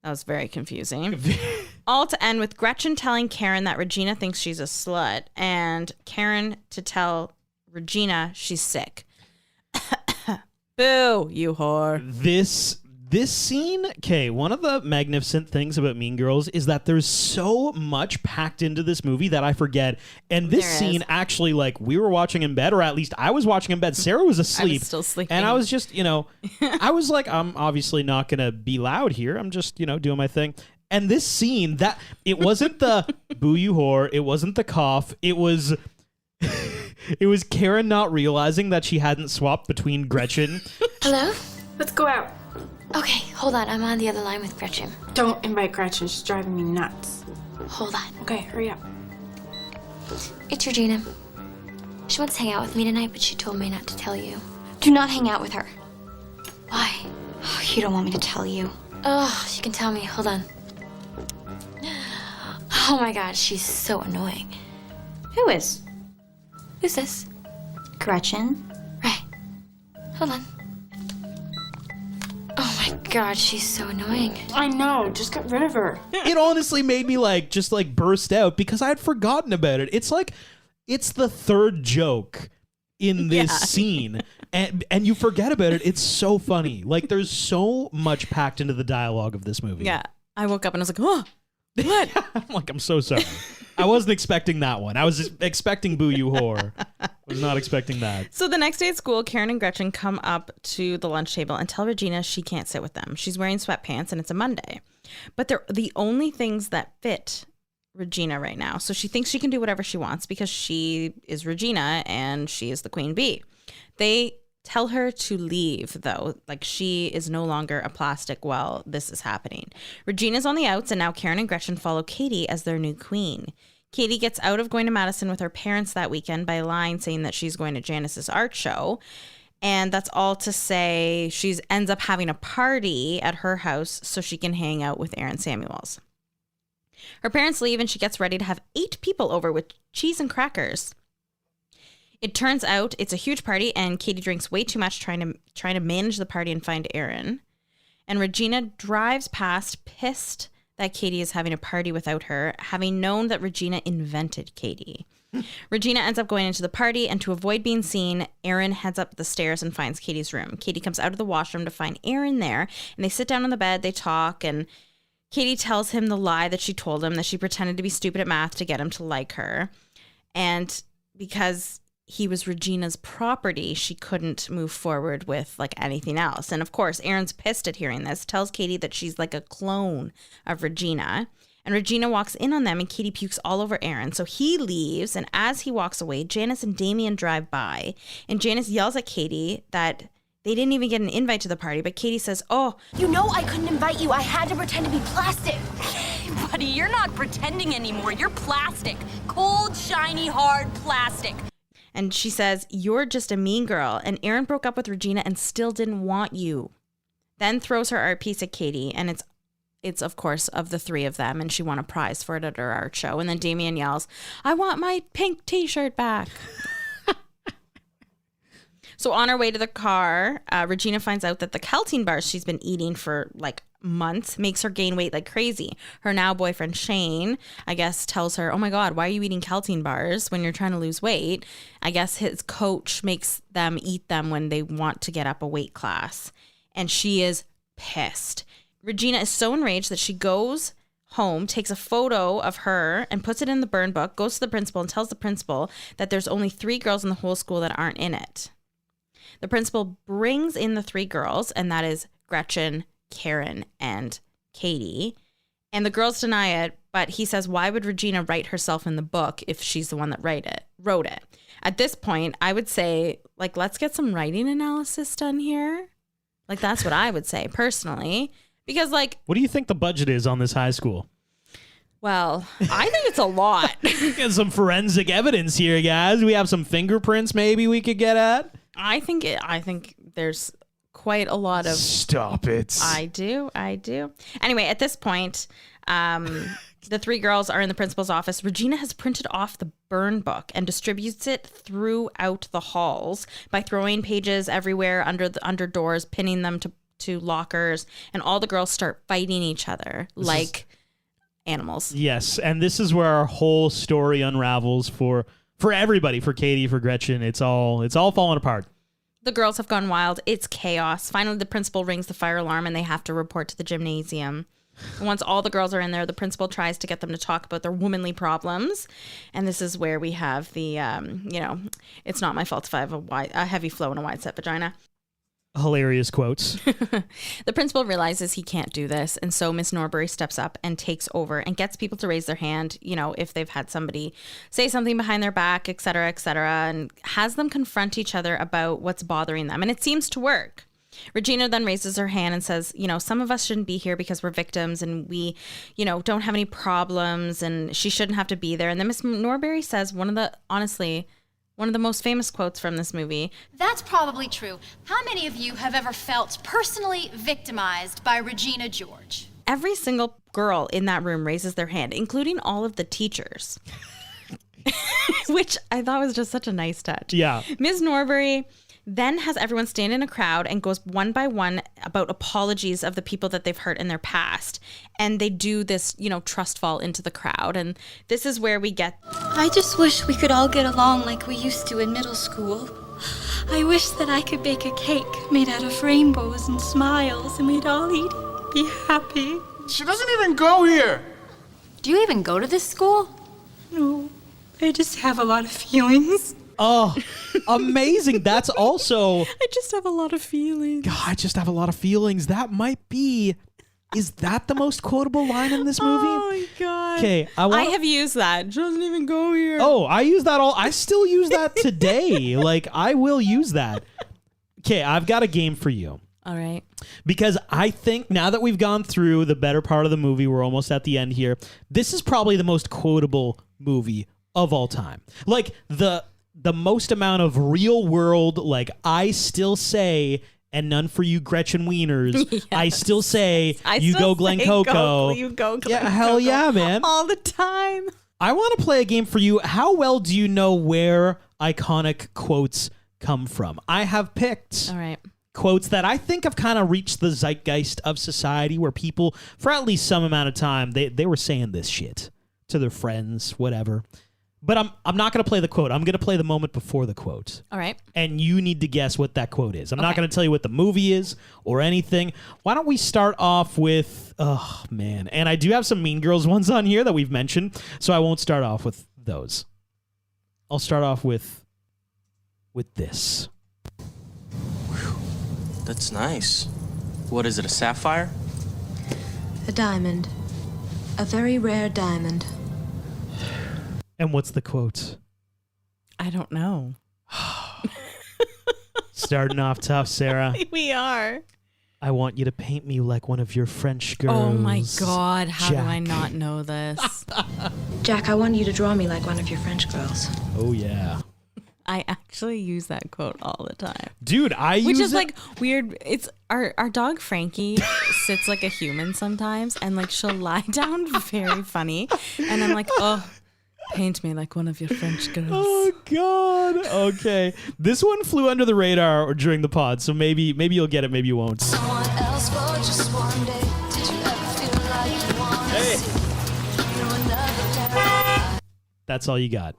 S2: That was very confusing. All to end with Gretchen telling Karen that Regina thinks she's a slut and Karen to tell Regina she's sick. Boo, you whore.
S1: This scene, okay, one of the magnificent things about Mean Girls is that there's so much packed into this movie that I forget. And this scene actually, like, we were watching in bed, or at least I was watching in bed. Sarah was asleep.
S2: I was still sleeping.
S1: And I was just, I was like, I'm obviously not going to be loud here. I'm just, doing my thing. And this scene, that it wasn't the boo you whore. It wasn't the cough. It was... It was Karen not realizing that she hadn't swapped between Gretchen.
S5: Hello? Let's go out.
S9: Okay, hold on. I'm on the other line with Gretchen.
S5: Don't invite Gretchen. She's driving me nuts.
S9: Hold on.
S5: Okay, hurry up.
S9: It's Regina. She wants to hang out with me tonight, but she told me not to tell you.
S10: Do not hang out with her.
S9: Why?
S10: Oh, you don't want me to tell you.
S9: Oh, she can tell me. Hold on. Oh my god, she's so annoying.
S10: Who is?
S9: Who's this?
S10: Gretchen.
S9: Right. Hold on. Oh my god, she's so annoying.
S5: I know. Just get rid of her.
S1: It honestly made me just burst out because I had forgotten about it. It's like, it's the third joke in this scene and you forget about it. It's so funny. Like, there's so much packed into the dialogue of this movie.
S2: Yeah. I woke up and I was like, oh, what?
S1: I'm so sorry. I wasn't expecting that one. I was expecting boo you whore. Was not expecting that.
S2: So the next day at school, Karen and Gretchen come up to the lunch table and tell Regina she can't sit with them. She's wearing sweatpants and it's a Monday. But they're the only things that fit Regina right now. So she thinks she can do whatever she wants because she is Regina and she is the queen bee. They tell her to leave, though. Like, she is no longer a plastic while this is happening. Regina's on the outs, and now Karen and Gretchen follow Katie as their new queen. Katie gets out of going to Madison with her parents that weekend by lying, saying that she's going to Janice's art show. And that's all to say she ends up having a party at her house so she can hang out with Aaron Samuels. Her parents leave, and she gets ready to have 8 people over with cheese and crackers. It turns out it's a huge party, and Katie drinks way too much trying to manage the party and find Aaron. And Regina drives past, pissed that Katie is having a party without her, having known that Regina invented Katie. Regina ends up going into the party, and to avoid being seen, Aaron heads up the stairs and finds Katie's room. Katie comes out of the washroom to find Aaron there, and they sit down on the bed, they talk, and Katie tells him the lie that she told him, that she pretended to be stupid at math to get him to like her. And because he was Regina's property, she couldn't move forward with anything else. And of course, Aaron's pissed at hearing this, tells Katie that she's like a clone of Regina. And Regina walks in on them, and Katie pukes all over Aaron. So he leaves, and as he walks away, Janice and Damien drive by. And Janice yells at Katie that they didn't even get an invite to the party, but Katie says, oh,
S5: You know I couldn't invite you. I had to pretend to be plastic.
S3: Buddy, you're not pretending anymore. You're plastic. Cold, shiny, hard plastic.
S2: and she says, you're just a mean girl, and Aaron broke up with Regina and still didn't want you. Then throws her art piece at Katie, and it's of course of the 3 of them, and she won a prize for it at her art show. And then Damien yells, I want my pink t-shirt back. So on her way to the car, Regina finds out that the Caltine bars she's been eating for months makes her gain weight like crazy. Her now boyfriend Shane, I guess, tells her, oh my God, why are you eating Caltine bars when you're trying to lose weight? I guess his coach makes them eat them when they want to get up a weight class. And she is pissed. Regina is so enraged that she goes home, takes a photo of her and puts it in the burn book, goes to the principal and tells the principal that there's only 3 girls in the whole school that aren't in it. The principal brings in the 3 girls, and that is Gretchen, Karen, and Katie. And the girls deny it, but he says, why would Regina write herself in the book if she's the one that wrote it? At this point, I would say, let's get some writing analysis done here. That's what I would say personally. Because, like,
S1: What do you think the budget is on this high school?
S2: well, I think it's a lot.
S1: Get some forensic evidence here, guys. We have some fingerprints maybe we could get at.
S2: I think there's quite a lot of...
S1: Stop it.
S2: I do. Anyway, at this point, the three girls are in the principal's office. Regina has printed off the burn book and distributes it throughout the halls by throwing pages everywhere under doors, pinning them to lockers, and all the girls start fighting each other animals.
S1: Yes, and this is where our whole story unravels for everybody, for Katie, for Gretchen. It's all falling apart.
S2: The girls have gone wild. It's chaos. Finally, the principal rings the fire alarm and they have to report to the gymnasium. And once all the girls are in there, the principal tries to get them to talk about their womanly problems. And this is where we have the, it's not my fault if I have a heavy flow and a wide set vagina.
S1: Hilarious quotes.
S2: The principal realizes he can't do this. And so Miss Norbury steps up and takes over and gets people to raise their hand, if they've had somebody say something behind their back, et cetera, and has them confront each other about what's bothering them. And it seems to work. Regina then raises her hand and says, some of us shouldn't be here because we're victims and we, don't have any problems and she shouldn't have to be there. And then Miss Norbury says one of the most famous quotes from this movie.
S11: That's probably true. How many of you have ever felt personally victimized by Regina George?
S2: Every single girl in that room raises their hand, including all of the teachers, which I thought was just such a nice touch.
S1: Yeah.
S2: Ms. Norbury then has everyone stand in a crowd and goes one by one about apologies of the people that they've hurt in their past. And they do this, trust fall into the crowd. And this is where we get...
S10: I just wish we could all get along like we used to in middle school. I wish that I could bake a cake made out of rainbows and smiles and we'd all eat it, be happy.
S12: She doesn't even go here.
S11: Do you even go to this school?
S8: No, I just have a lot of feelings.
S1: Oh, amazing. That's also...
S2: I just have a lot of feelings.
S1: God, I just have a lot of feelings. That might be... Is that the most quotable line in this movie?
S2: Oh, my God.
S1: Okay,
S2: I have used that. Doesn't even go here.
S1: Oh, I use that I still use that today. Like, I will use that. Okay, I've got a game for you.
S2: All right.
S1: Because I think now that we've gone through the better part of the movie, we're almost at the end here. This is probably the most quotable movie of all time. Like, the most amount of real world, like, I still say, and none for you Gretchen Wieners. Yes. I still say, you go Glen Coco.
S2: You go Glen
S1: Yeah, hell yeah, man.
S2: All the time.
S1: I want to play a game for you. How well do you know where iconic quotes come from? I have picked quotes that I think have kind of reached the zeitgeist of society where people, for at least some amount of time, they were saying this shit to their friends, whatever. But I'm not going to play the quote. I'm going to play the moment before the quote.
S2: All right.
S1: And you need to guess what that quote is. I'm not going to tell you what the movie is or anything. Why don't we start off with, oh, man. And I do have some Mean Girls ones on here that we've mentioned, so I won't start off with those. I'll start off with this.
S7: Whew. That's nice. What is it, a sapphire?
S13: A diamond. A very rare diamond.
S1: And what's the quote?
S2: I don't know.
S1: Starting off tough, Sarah.
S2: We are.
S1: I want you to paint me like one of your French girls.
S2: Oh my God, how
S1: Jack.
S2: do I not know this?
S13: Jack, I want you to draw me like one of your French girls.
S1: Oh yeah.
S2: I actually use that quote all the time.
S1: Dude, I use it.
S2: Which is like weird. It's our dog Frankie sits like a human sometimes and like she'll lie down very funny. And I'm like, oh, paint me like one of your French girls.
S1: Oh God. Okay. This one flew under the radar during the pod, so maybe you'll get it, maybe you won't.
S14: Someone else for just one day. Did you ever feel like you wanted to
S1: That's all you got.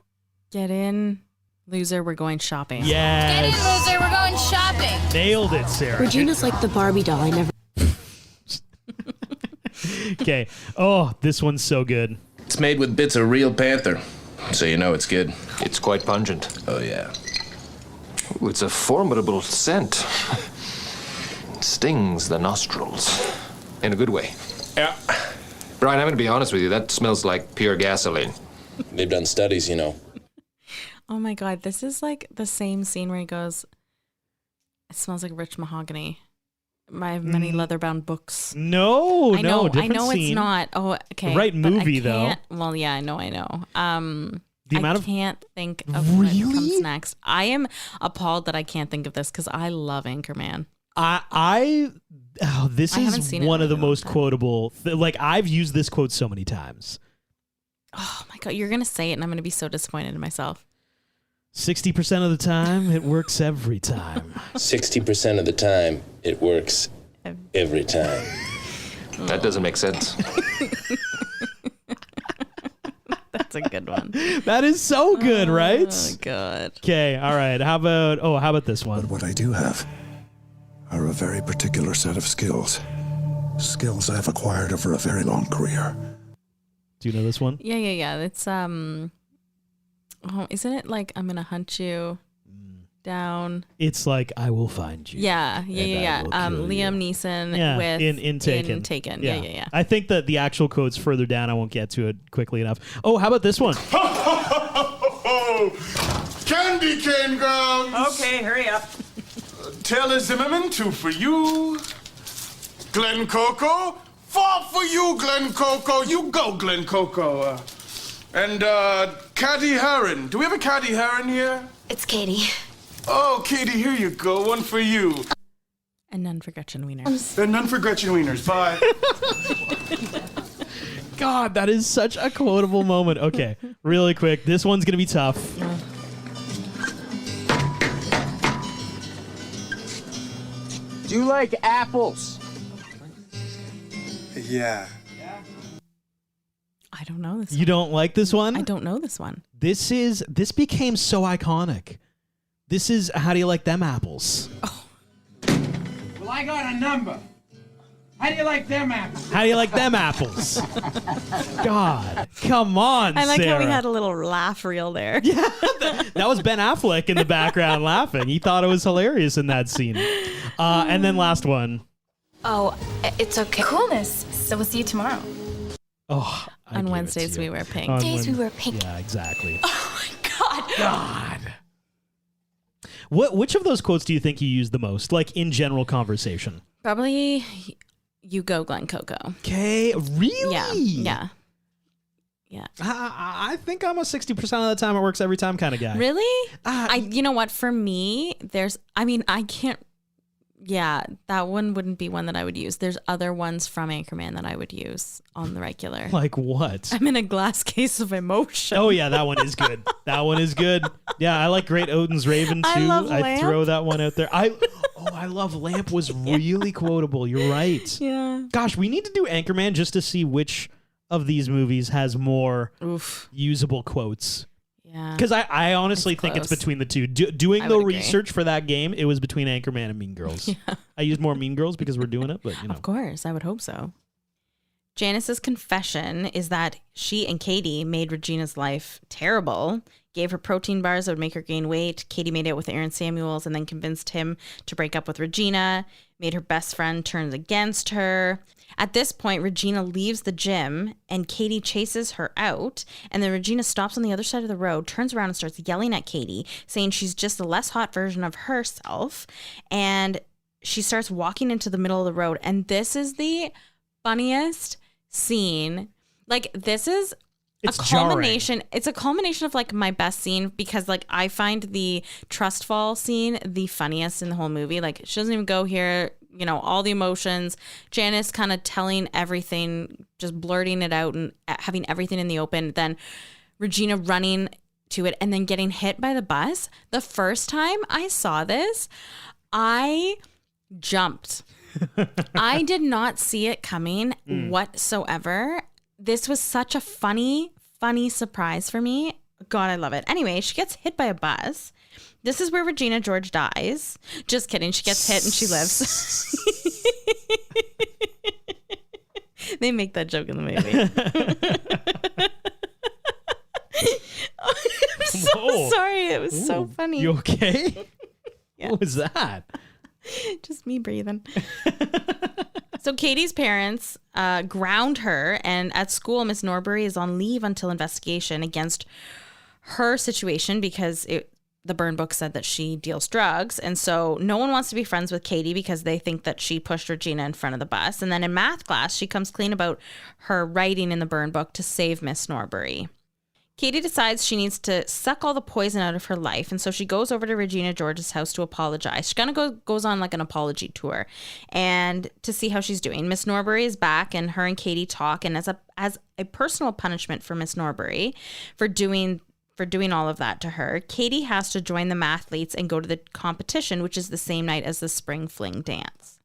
S2: Get in, loser, we're going shopping.
S1: Yes.
S11: Get in, loser, we're going shopping.
S1: Nailed it, Sarah.
S15: Regina's like the Barbie doll I never...
S1: Okay. Oh, this one's so good.
S16: It's made with bits of real panther, so you know it's good.
S17: It's quite pungent.
S16: Oh, yeah.
S17: Ooh, it's a formidable scent. It stings the nostrils. In a good way.
S16: Yeah.
S17: Brian, I'm going to be honest with you. That smells like pure gasoline.
S16: They've done studies, you know.
S2: Oh my God, this is like the same scene where he goes, it smells like rich mahogany. I have many leather-bound books.
S1: No,
S2: I know
S1: different scene.
S2: It's not. Oh, okay.
S1: The right
S2: but
S1: movie, though.
S2: Well, yeah, I know.
S1: The amount of
S2: can't think of what comes next. I am appalled that I can't think of this because I love Anchorman.
S1: This is one of the most quotable. I've used this quote so many times.
S2: Oh my God, you're gonna say it, and I'm gonna be so disappointed in myself.
S1: 60% of the time, it works every time.
S16: 60% of the time, it works every time.
S17: That doesn't make sense.
S2: That's a good one.
S1: That is so good, right?
S2: Oh God.
S1: Okay, all right. How about this one?
S18: But what I do have are a very particular set of skills. Skills I've acquired over a very long career.
S1: Do you know this one?
S2: Yeah. It's isn't it like I'm gonna hunt you down?
S1: It's like I will find you.
S2: Yeah. Liam Neeson with
S1: in Taken.
S2: Yeah.
S1: I think that the actual quote's further down. I won't get to it quickly enough. Oh, how about this one?
S12: Candy cane grounds.
S6: Okay, hurry up.
S12: Taylor Zimmerman, 2 for you. Glen Coco, 4 for you, Glen Coco. You go, Glen Coco. And Caddy Heron. Do we have a Caddy Heron here?
S9: It's Katie.
S12: Oh, Katie, here you go. 1 for you.
S2: And none for Gretchen Wieners.
S12: And none for Gretchen Wieners. Bye.
S1: God, that is such a quotable moment. Okay, really quick. This one's going to be tough.
S19: Do you like apples?
S12: Yeah.
S2: I don't know this
S1: You don't like this one?
S2: I don't know this one.
S1: This became so iconic. This is How Do You Like Them Apples?
S19: Well, I got a number. How do you like them apples?
S1: How do you like them apples? God, come on,
S2: I like
S1: Sarah.
S2: how we had a little laugh reel there.
S1: Yeah, that was Ben Affleck in the background laughing. He thought it was hilarious in that scene. And then last one.
S5: Oh, it's okay. Coolness. So we'll see you tomorrow.
S1: Oh,
S2: On Wednesdays we wear pink.
S5: We wear pink.
S1: Yeah, exactly.
S5: Oh my God.
S1: God. Which of those quotes do you think you use the most, like in general conversation?
S2: Probably you go, Glen Coco.
S1: Okay, really?
S2: Yeah.
S1: I think I'm a 60% of the time it works every time kind of guy.
S2: Really? You know what? For me, I can't. Yeah, that one wouldn't be one that I would use. There's other ones from Anchorman that I would use on the regular.
S1: Like what?
S2: I'm in a glass case of emotion.
S1: Oh yeah, that one is good. That one is good. Yeah, I like Great Odin's Raven too.
S2: I love
S1: I'd
S2: Lamp.
S1: throw that one out there. I love Lamp was really quotable. You're right.
S2: Yeah.
S1: Gosh, we need to do Anchorman just to see which of these movies has more usable quotes.
S2: Yeah.
S1: Because I honestly think it's between the two. Doing the research for that game, it was between Anchorman and Mean Girls. Yeah. I used more Mean Girls because we're doing it, but you know.
S2: Of course, I would hope so. Janice's confession is that she and Katie made Regina's life terrible, gave her protein bars that would make her gain weight. Katie made out with Aaron Samuels and then convinced him to break up with Regina, made her best friend turn against her. At this point, Regina leaves the gym and Katie chases her out. And then Regina stops on the other side of the road, turns around and starts yelling at Katie, saying she's just a less hot version of herself. And she starts walking into the middle of the road. And this is the funniest scene. Like, this is
S1: it's
S2: a culmination. Jarring. It's a culmination of like my best scene because like I find the trust fall scene the funniest in the whole movie. Like she doesn't even go here, you know, all the emotions. Janice kind of telling everything, just blurting it out and having everything in the open. Then Regina running to it and then getting hit by the bus. The first time I saw this, I jumped. I did not see it coming whatsoever. This was such a funny surprise for me. God, I love it. Anyway, she gets hit by a bus. This is where Regina George dies. Just kidding. She gets hit and she lives. They make that joke in the movie. I'm so sorry. It was so funny.
S1: You okay?
S2: Yeah.
S1: What was that?
S2: Just me breathing. So Katie's parents ground her, and at school, Miss Norbury is on leave until investigation against her situation because the burn book said that she deals drugs. And so no one wants to be friends with Katie because they think that she pushed Regina in front of the bus. And then in math class, she comes clean about her writing in the burn book to save Miss Norbury. Katie decides she needs to suck all the poison out of her life. And so she goes over to Regina George's house to apologize. She kind of goes on like an apology tour and to see how she's doing. Miss Norbury is back and her and Katie talk. And as a personal punishment for Miss Norbury for doing all of that to her, Katie has to join the mathletes and go to the competition, which is the same night as the spring fling dance.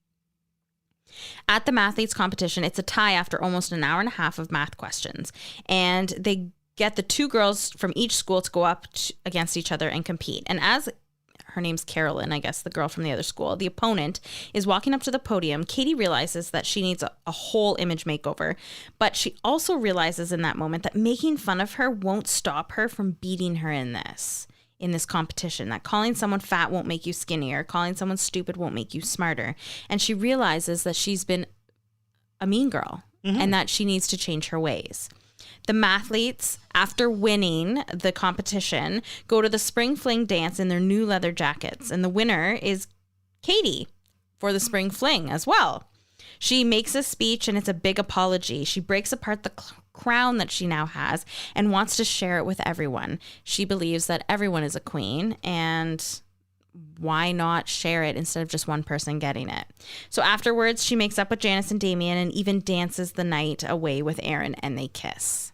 S2: At the mathletes competition, it's a tie after almost an hour and a half of math questions. And they get the two girls from each school to go up against each other and compete. And as her name's Carolyn, I guess, the girl from the other school, the opponent is walking up to the podium, Katie realizes that she needs a whole image makeover. But she also realizes in that moment that making fun of her won't stop her from beating her in this competition, that calling someone fat won't make you skinnier, calling someone stupid won't make you smarter. And she realizes that she's been a mean girl and that she needs to change her ways. The mathletes, after winning the competition, go to the spring fling dance in their new leather jackets. And the winner is Katie for the spring fling as well. She makes a speech and it's a big apology. She breaks apart the crown that she now has and wants to share it with everyone. She believes that everyone is a queen and why not share it instead of just one person getting it? So afterwards, she makes up with Janice and Damien and even dances the night away with Aaron and they kiss.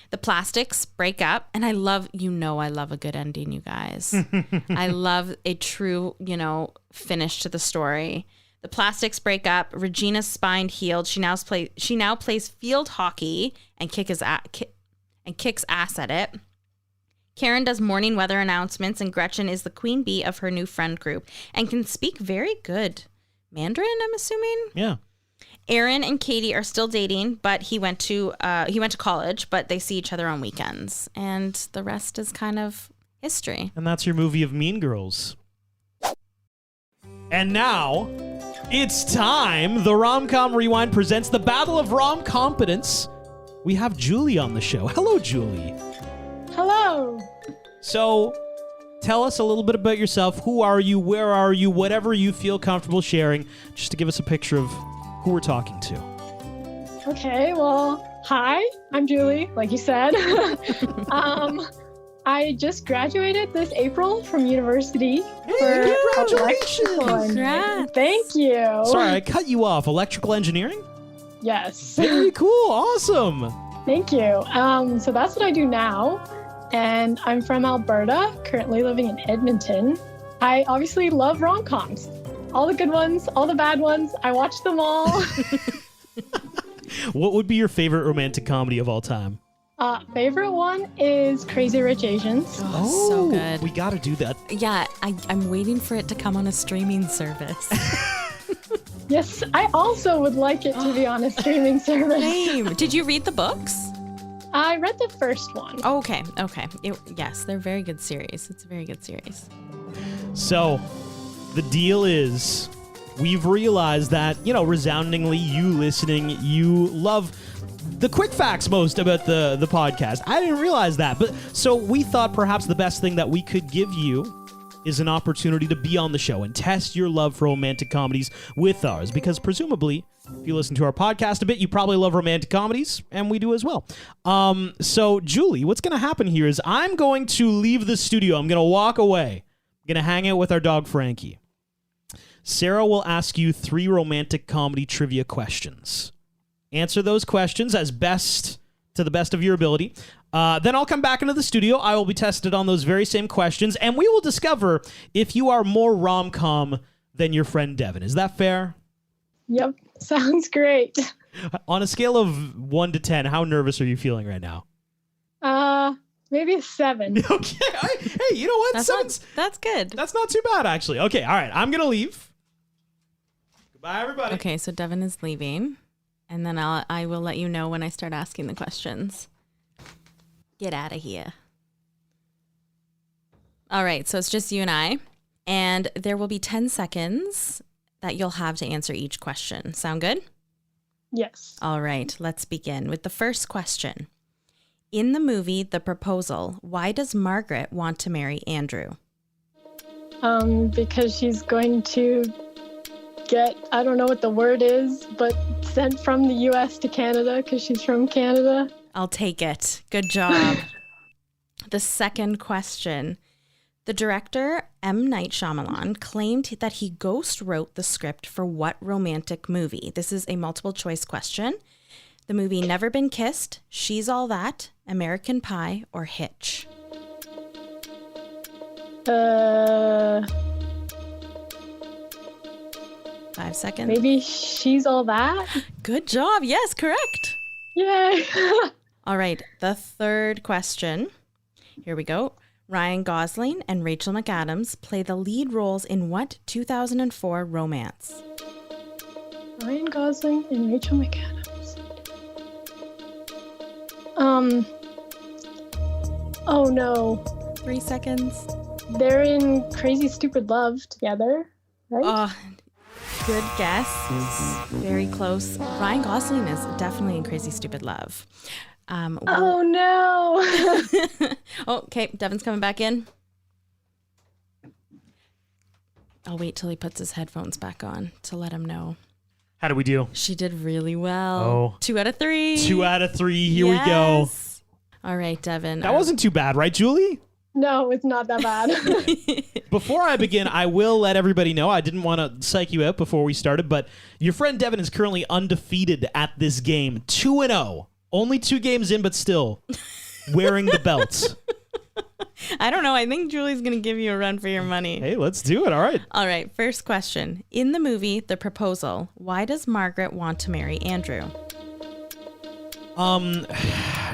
S2: The plastics break up, and I love a good ending, you guys. I love a true, finish to the story. The plastics break up. Regina's spine healed. She now plays field hockey and kicks ass at it. Karen does morning weather announcements, and Gretchen is the queen bee of her new friend group and can speak very good Mandarin, I'm assuming.
S1: Yeah.
S2: Aaron and Katie are still dating, but he went to college, but they see each other on weekends. And the rest is kind of history.
S1: And that's your movie of Mean Girls. And now, it's time. The Rom-Com Rewind presents the Battle of Rom-Competence. We have Julie on the show. Hello, Julie.
S20: Hello.
S1: So, tell us a little bit about yourself. Who are you? Where are you? Whatever you feel comfortable sharing, just to give us a picture of who we're talking to.
S20: Okay, well, hi, I'm Julie, like you said. I just graduated this April from university.
S1: Hey, congratulations!
S2: Congrats.
S20: Thank you.
S1: Sorry, I cut you off. Electrical engineering?
S20: Yes.
S1: Very cool. Awesome.
S20: Thank you. So that's what I do now. And I'm from Alberta, currently living in Edmonton. I obviously love rom-coms. All the good ones, all the bad ones. I watch them all.
S1: What would be your favorite romantic comedy of all time?
S20: Favorite one is Crazy Rich Asians.
S2: Oh, so good.
S1: We got to do that.
S2: Yeah, I'm waiting for it to come on a streaming service.
S20: Yes, I also would like it to be on a streaming service.
S2: Same. Did you read the books?
S20: I read the first one.
S2: Oh, okay. Yes, they're a very good series. It's a very good series.
S1: So, the deal is, we've realized that, resoundingly, you listening, you love the quick facts most about the podcast. I didn't realize that. But so we thought perhaps the best thing that we could give you is an opportunity to be on the show and test your love for romantic comedies with ours. Because presumably, if you listen to our podcast a bit, you probably love romantic comedies, and we do as well. So, Julie, what's going to happen here is I'm going to leave the studio. I'm going to walk away. I'm going to hang out with our dog, Frankie. Sarah will ask you 3 romantic comedy trivia questions. Answer those questions to the best of your ability. Then I'll come back into the studio. I will be tested on those very same questions, and we will discover if you are more rom-com than your friend Devin. Is that fair?
S20: Yep, sounds great.
S1: On a scale of 1 to 10, how nervous are you feeling right now?
S20: Maybe a 7.
S1: Okay. Hey, you know what?
S2: That's good.
S1: That's not too bad, actually. Okay, all right. I'm going to leave. Goodbye, everybody.
S2: Okay, so Devin is leaving, and then I will let you know when I start asking the questions. Get out of here. All right, so it's just you and I, and there will be 10 seconds that you'll have to answer each question. Sound good?
S20: Yes.
S2: All right, let's begin with the first question. In the movie The Proposal, why does Margaret want to marry Andrew?
S20: Because she's going to get, I don't know what the word is, but sent from the US to Canada because she's from Canada.
S2: I'll take it. Good job. The second question. The director, M. Night Shyamalan, claimed that he ghost wrote the script for what romantic movie? This is a multiple choice question. The movie Never Been Kissed, She's All That, American Pie, or Hitch? 5 seconds.
S20: Maybe She's All That?
S2: Good job. Yes, correct.
S20: Yay.
S2: All right. The third question. Here we go. Ryan Gosling and Rachel McAdams play the lead roles in what 2004 romance?
S20: Ryan Gosling and Rachel McAdams. Oh no.
S2: 3 seconds.
S20: They're in Crazy Stupid Love together, right?
S2: Oh, good guess. Very close. Ryan Gosling is definitely in Crazy Stupid Love.
S20: Oh no.
S2: Okay, Devin's coming back in. I'll wait till he puts his headphones back on to let him know.
S1: How do we do?
S2: She did really well.
S1: Oh.
S2: 2 out of 3.
S1: 2 out of 3. Here we go.
S2: All right, Devin.
S1: That wasn't too bad, right, Julie?
S20: No, it's not that bad.
S1: Before I begin, I will let everybody know, I didn't want to psych you out before we started, but your friend Devin is currently undefeated at this game. 2-0. Only 2 games in, but still wearing the belts.
S2: I don't know. I think Julie's going to give you a run for your money.
S1: Hey, let's do it. All right.
S2: All right. First question. In the movie The Proposal, why does Margaret want to marry Andrew?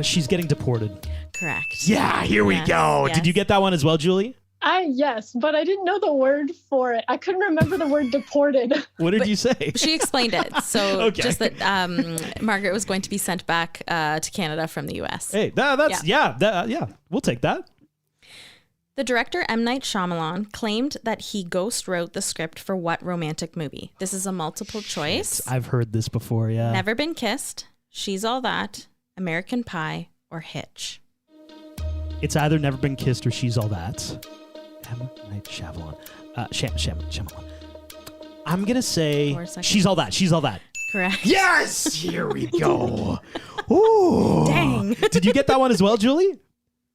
S1: She's getting deported.
S2: Correct.
S1: Yeah, here we go.
S2: Yes.
S1: Did you get that one as well, Julie?
S20: Yes, but I didn't know the word for it. I couldn't remember the word deported.
S1: What did you say?
S2: She explained it. So
S1: Okay.
S2: just that Margaret was going to be sent back to Canada from the U.S.
S1: Hey, we'll take that.
S2: The director, M. Night Shyamalan, claimed that he ghost wrote the script for what romantic movie? This is a multiple choice.
S1: I've heard this before, yeah.
S2: Never Been Kissed, She's All That, American Pie, or Hitch?
S1: It's either Never Been Kissed or She's All That. M. Night Shyamalan. Shyamalan. I'm going to say She's All That. She's All That.
S2: Correct.
S1: Yes! Here we go. Ooh.
S2: Dang.
S1: Did you get that one as well, Julie?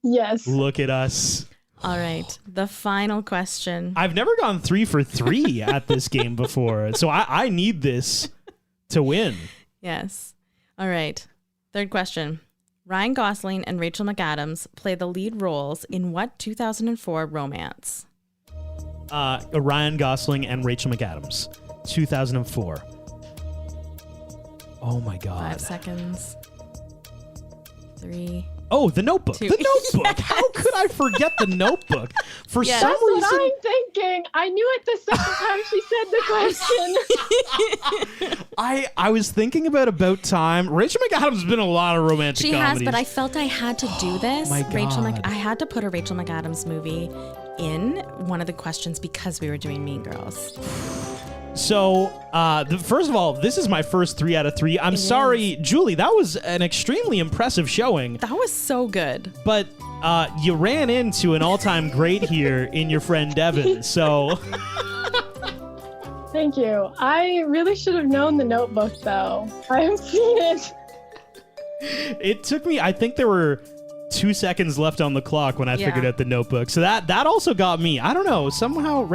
S20: Yes.
S1: Look at us.
S2: All right. The final question.
S1: I've never gone 3 for 3 at this game before, so I need this to win.
S2: Yes. All right. Third question. Ryan Gosling and Rachel McAdams play the lead roles in what 2004 romance?
S1: Ryan Gosling and Rachel McAdams. 2004. Oh my God.
S2: 5 seconds. 3.
S1: Oh, The Notebook.
S2: 2.
S1: The Notebook.
S2: Yes.
S1: How could I forget The Notebook? For
S2: Yes.
S1: some
S20: That's
S1: reason.
S20: what I'm thinking. I knew it the second time she said the question.
S1: I was thinking about Time. Rachel McAdams has been in a lot of romantic
S2: She
S1: comedies.
S2: has, but I felt I had to do this.
S1: My God.
S2: I had to put a Rachel McAdams movie in one of the questions because we were doing Mean Girls.
S1: So, first of all, this is my first 3 out of 3. I'm sorry, Julie, that was an extremely impressive showing.
S2: That was so good.
S1: But you ran into an all-time great here in your friend Devin, so...
S20: Thank you. I really should have known The Notebook, though. I have seen it.
S1: It took me, I think there were 2 seconds left on the clock when I figured out The Notebook. So that also got me. I don't know, somehow...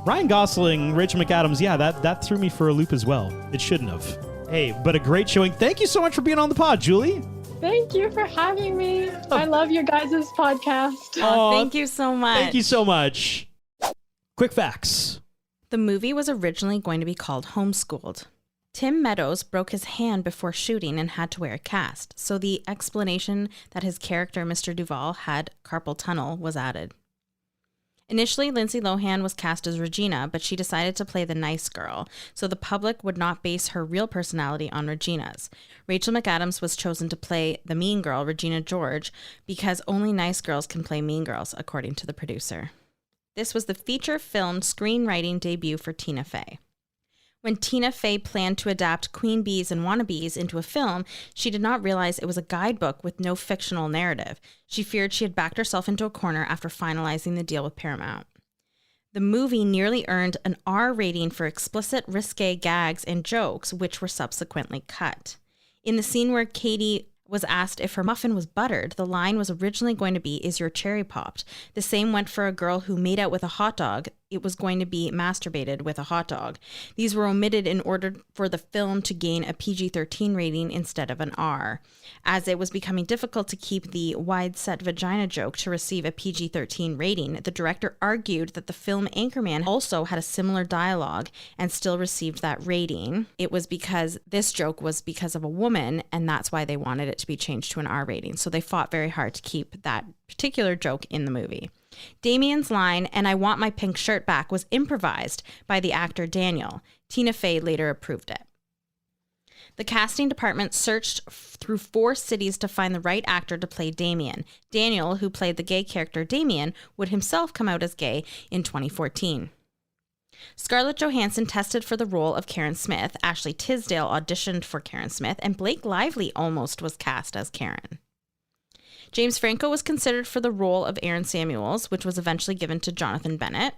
S1: Ryan Gosling, Rachel McAdams, yeah, that threw me for a loop as well. It shouldn't have. Hey, but a great showing. Thank you so much for being on the pod, Julie.
S20: Thank you for having me. I love your guys' podcast.
S2: Oh, thank you so much.
S1: Thank you so much. Quick facts.
S2: The movie was originally going to be called Homeschooled. Tim Meadows broke his hand before shooting and had to wear a cast, so the explanation that his character, Mr. Duvall, had carpal tunnel was added. Initially, Lindsay Lohan was cast as Regina, but she decided to play the nice girl, so the public would not base her real personality on Regina's. Rachel McAdams was chosen to play the mean girl, Regina George, because only nice girls can play mean girls, according to the producer. This was the feature film screenwriting debut for Tina Fey. When Tina Fey planned to adapt Queen Bees and Wannabes into a film, she did not realize it was a guidebook with no fictional narrative. She feared she had backed herself into a corner after finalizing the deal with Paramount. The movie nearly earned an R rating for explicit, risque gags and jokes, which were subsequently cut. In the scene where Katie was asked if her muffin was buttered, the line was originally going to be, "Is your cherry popped?" The same went for a girl who made out with a hot dog. It was going to be masturbated with a hot dog. These were omitted in order for the film to gain a PG-13 rating instead of an R. As it was becoming difficult to keep the wide-set vagina joke to receive a PG-13 rating, the director argued that the film Anchorman also had a similar dialogue and still received that rating. It was because this joke was because of a woman, and that's why they wanted it to be changed to an R rating. So they fought very hard to keep that particular joke in the movie. Damien's line, "and I want my pink shirt back," was improvised by the actor Daniel. Tina Fey later approved it. The casting department searched through 4 cities to find the right actor to play Damien. Daniel, who played the gay character Damien, would himself come out as gay in 2014. Scarlett Johansson tested for the role of Karen Smith. Ashley Tisdale auditioned for Karen Smith, and Blake Lively almost was cast as Karen. James Franco was considered for the role of Aaron Samuels, which was eventually given to Jonathan Bennett.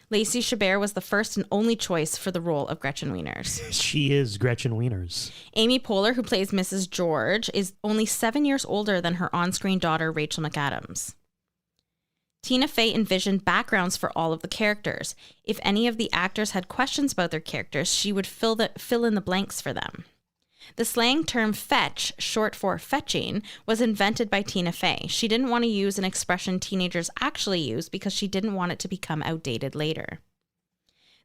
S2: Lacey Chabert was the first and only choice for the role of Gretchen Wieners.
S1: She is Gretchen Wieners.
S2: Amy Poehler, who plays Mrs. George, is only 7 years older than her on-screen daughter, Rachel McAdams. Tina Fey envisioned backgrounds for all of the characters. If any of the actors had questions about their characters, she would fill in the blanks for them. The slang term fetch, short for fetching, was invented by Tina Fey. She didn't want to use an expression teenagers actually use because she didn't want it to become outdated later.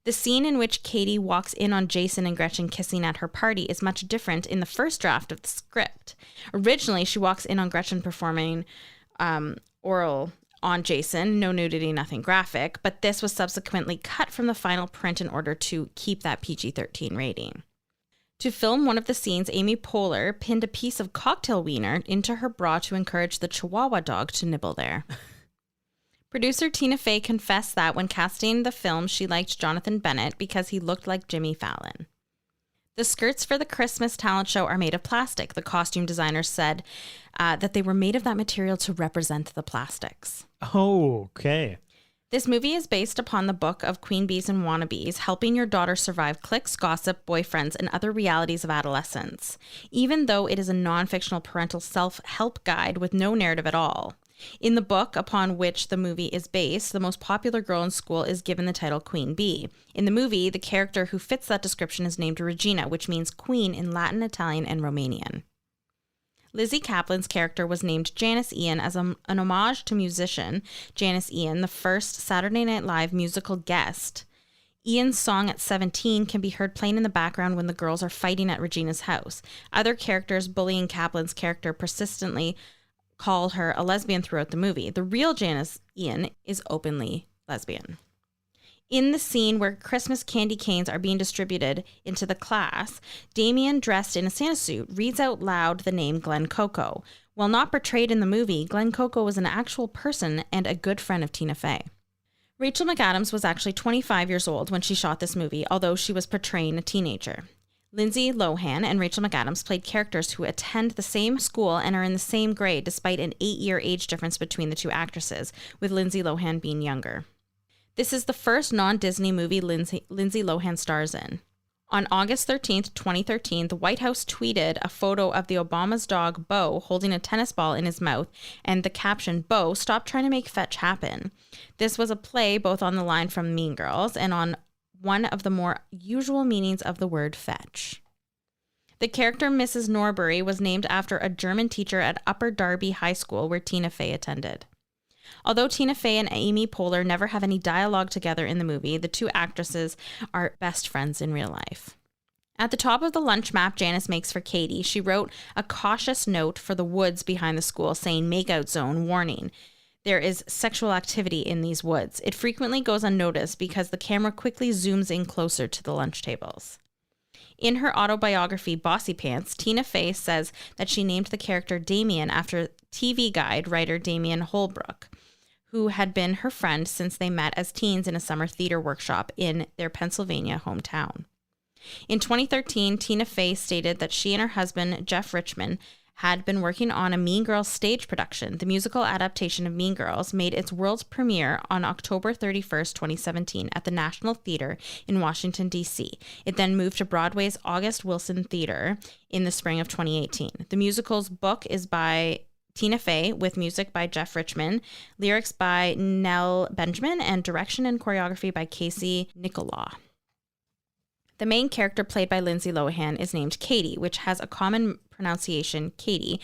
S2: The scene in which Katie walks in on Jason and Gretchen kissing at her party is much different in the first draft of the script. Originally, she walks in on Gretchen performing oral on Jason, no nudity, nothing graphic, but this was subsequently cut from the final print in order to keep that PG-13 rating. To film one of the scenes, Amy Poehler pinned a piece of cocktail wiener into her bra to encourage the Chihuahua dog to nibble there. Producer Tina Fey confessed that when casting the film, she liked Jonathan Bennett because he looked like Jimmy Fallon. The skirts for the Christmas talent show are made of plastic. The costume designers said that they were made of that material to represent the plastics.
S1: Oh, okay.
S2: This movie is based upon the book of Queen Bees and Wannabes, helping your daughter survive cliques, gossip, boyfriends, and other realities of adolescence, even though it is a non-fictional parental self-help guide with no narrative at all. In the book upon which the movie is based, the most popular girl in school is given the title Queen Bee. In the movie, the character who fits that description is named Regina, which means queen in Latin, Italian, and Romanian. Lizzie Kaplan's character was named Janice Ian as an homage to musician Janice Ian, the first Saturday Night Live musical guest. Ian's song at 17 can be heard playing in the background when the girls are fighting at Regina's house. Other characters bullying Kaplan's character persistently call her a lesbian throughout the movie. The real Janice Ian is openly lesbian. In the scene where Christmas candy canes are being distributed into the class, Damien, dressed in a Santa suit, reads out loud the name Glen Coco. While not portrayed in the movie, Glen Coco was an actual person and a good friend of Tina Fey. Rachel McAdams was actually 25 years old when she shot this movie, although she was portraying a teenager. Lindsay Lohan and Rachel McAdams played characters who attend the same school and are in the same grade despite an 8-year age difference between the two actresses, with Lindsay Lohan being younger. This is the first non-Disney movie Lindsay Lohan stars in. On August 13th, 2013, the White House tweeted a photo of the Obama's dog, Bo, holding a tennis ball in his mouth, and the caption, "Bo, stop trying to make fetch happen." This was a play both on the line from Mean Girls and on one of the more usual meanings of the word fetch. The character Mrs. Norbury was named after a German teacher at Upper Darby High School where Tina Fey attended. Although Tina Fey and Amy Poehler never have any dialogue together in the movie, the two actresses are best friends in real life. At the top of the lunch map Janice makes for Katie, she wrote a cautious note for the woods behind the school saying "Makeout zone, warning. There is sexual activity in these woods." It frequently goes unnoticed because the camera quickly zooms in closer to the lunch tables. In her autobiography, Bossy Pants, Tina Fey says that she named the character Damien after TV Guide writer Damien Holbrook, who had been her friend since they met as teens in a summer theater workshop in their Pennsylvania hometown. In 2013, Tina Fey stated that she and her husband, Jeff Richman, had been working on a Mean Girls stage production. The musical adaptation of Mean Girls made its world premiere on October 31st, 2017 at the National Theater in Washington, D.C. It then moved to Broadway's August Wilson Theater in the spring of 2018. The musical's book is by Tina Fey, with music by Jeff Richman, lyrics by Nell Benjamin, and direction and choreography by Casey Nicholaw. The main character, played by Lindsay Lohan, is named Katie, which has a common pronunciation, Katie,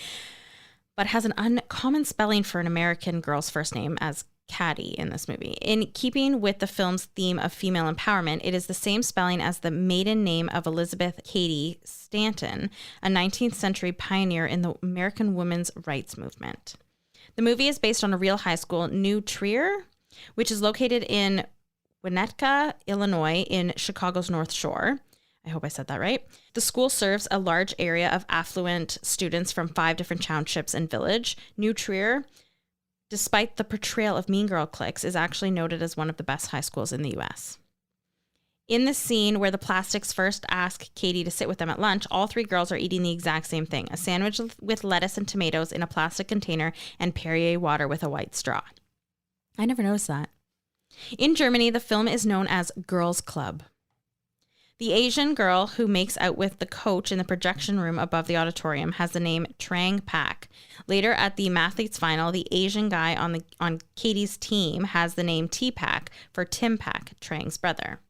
S2: but has an uncommon spelling for an American girl's first name as Caddy in this movie. In keeping with the film's theme of female empowerment, it is the same spelling as the maiden name of Elizabeth Cady Stanton, a 19th century pioneer in the American women's rights movement. The movie is based on a real high school, New Trier, which is located in Winnetka, Illinois, in Chicago's North Shore. I hope I said that right. The school serves a large area of affluent students from 5 different townships and village. New Trier, despite the portrayal of mean girl cliques, is actually noted as one of the best high schools in the U.S. In the scene where the Plastics first ask Katie to sit with them at lunch, all 3 girls are eating the exact same thing, a sandwich with lettuce and tomatoes in a plastic container and Perrier water with a white straw. I never noticed that. In Germany, the film is known as Girls Club. The Asian girl who makes out with the coach in the projection room above the auditorium has the name Trang Pak. Later at the Mathletes final, the Asian guy on Katie's team has the name T-Pak for Tim Pak, Trang's brother.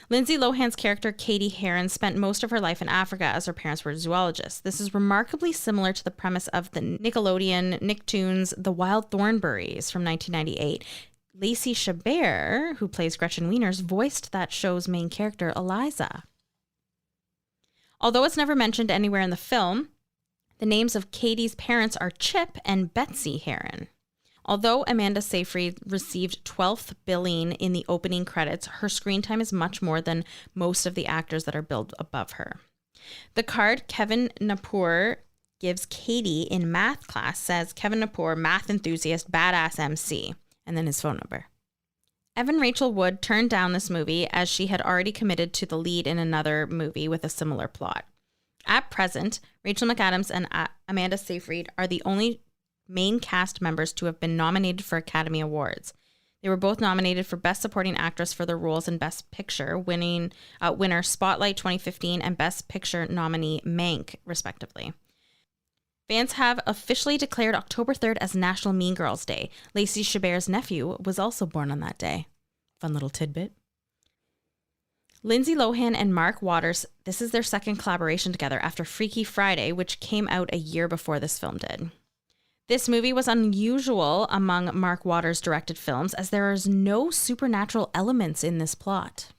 S2: Lindsay Lohan's character, Katie Heron, spent most of her life in Africa as her parents were zoologists. This is remarkably similar to the premise of the Nickelodeon Nicktoons The Wild Thornberrys from 1998. Lacey Chabert, who plays Gretchen Wieners, voiced that show's main character, Eliza. Although it's never mentioned anywhere in the film, the names of Katie's parents are Chip and Betsy Heron. Although Amanda Seyfried received 12th billing in the opening credits, her screen time is much more than most of the actors that are billed above her. The card Kevin Napur gives Katie in math class says, Kevin Napur, math enthusiast, badass MC. And then his phone number. Evan Rachel Wood turned down this movie as she had already committed to the lead in another movie with a similar plot. At present, Rachel McAdams and Amanda Seyfried are the only main cast members to have been nominated for Academy Awards. They were both nominated for Best Supporting Actress for their roles in Best Picture, winner Spotlight 2015 and Best Picture nominee Mank, respectively. Fans have officially declared October 3rd as National Mean Girls Day. Lacey Chabert's nephew was also born on that day. Fun little tidbit. Lindsay Lohan and Mark Waters, this is their second collaboration together after Freaky Friday, which came out a year before this film did. This movie was unusual among Mark Waters' directed films as there is no supernatural elements in this plot.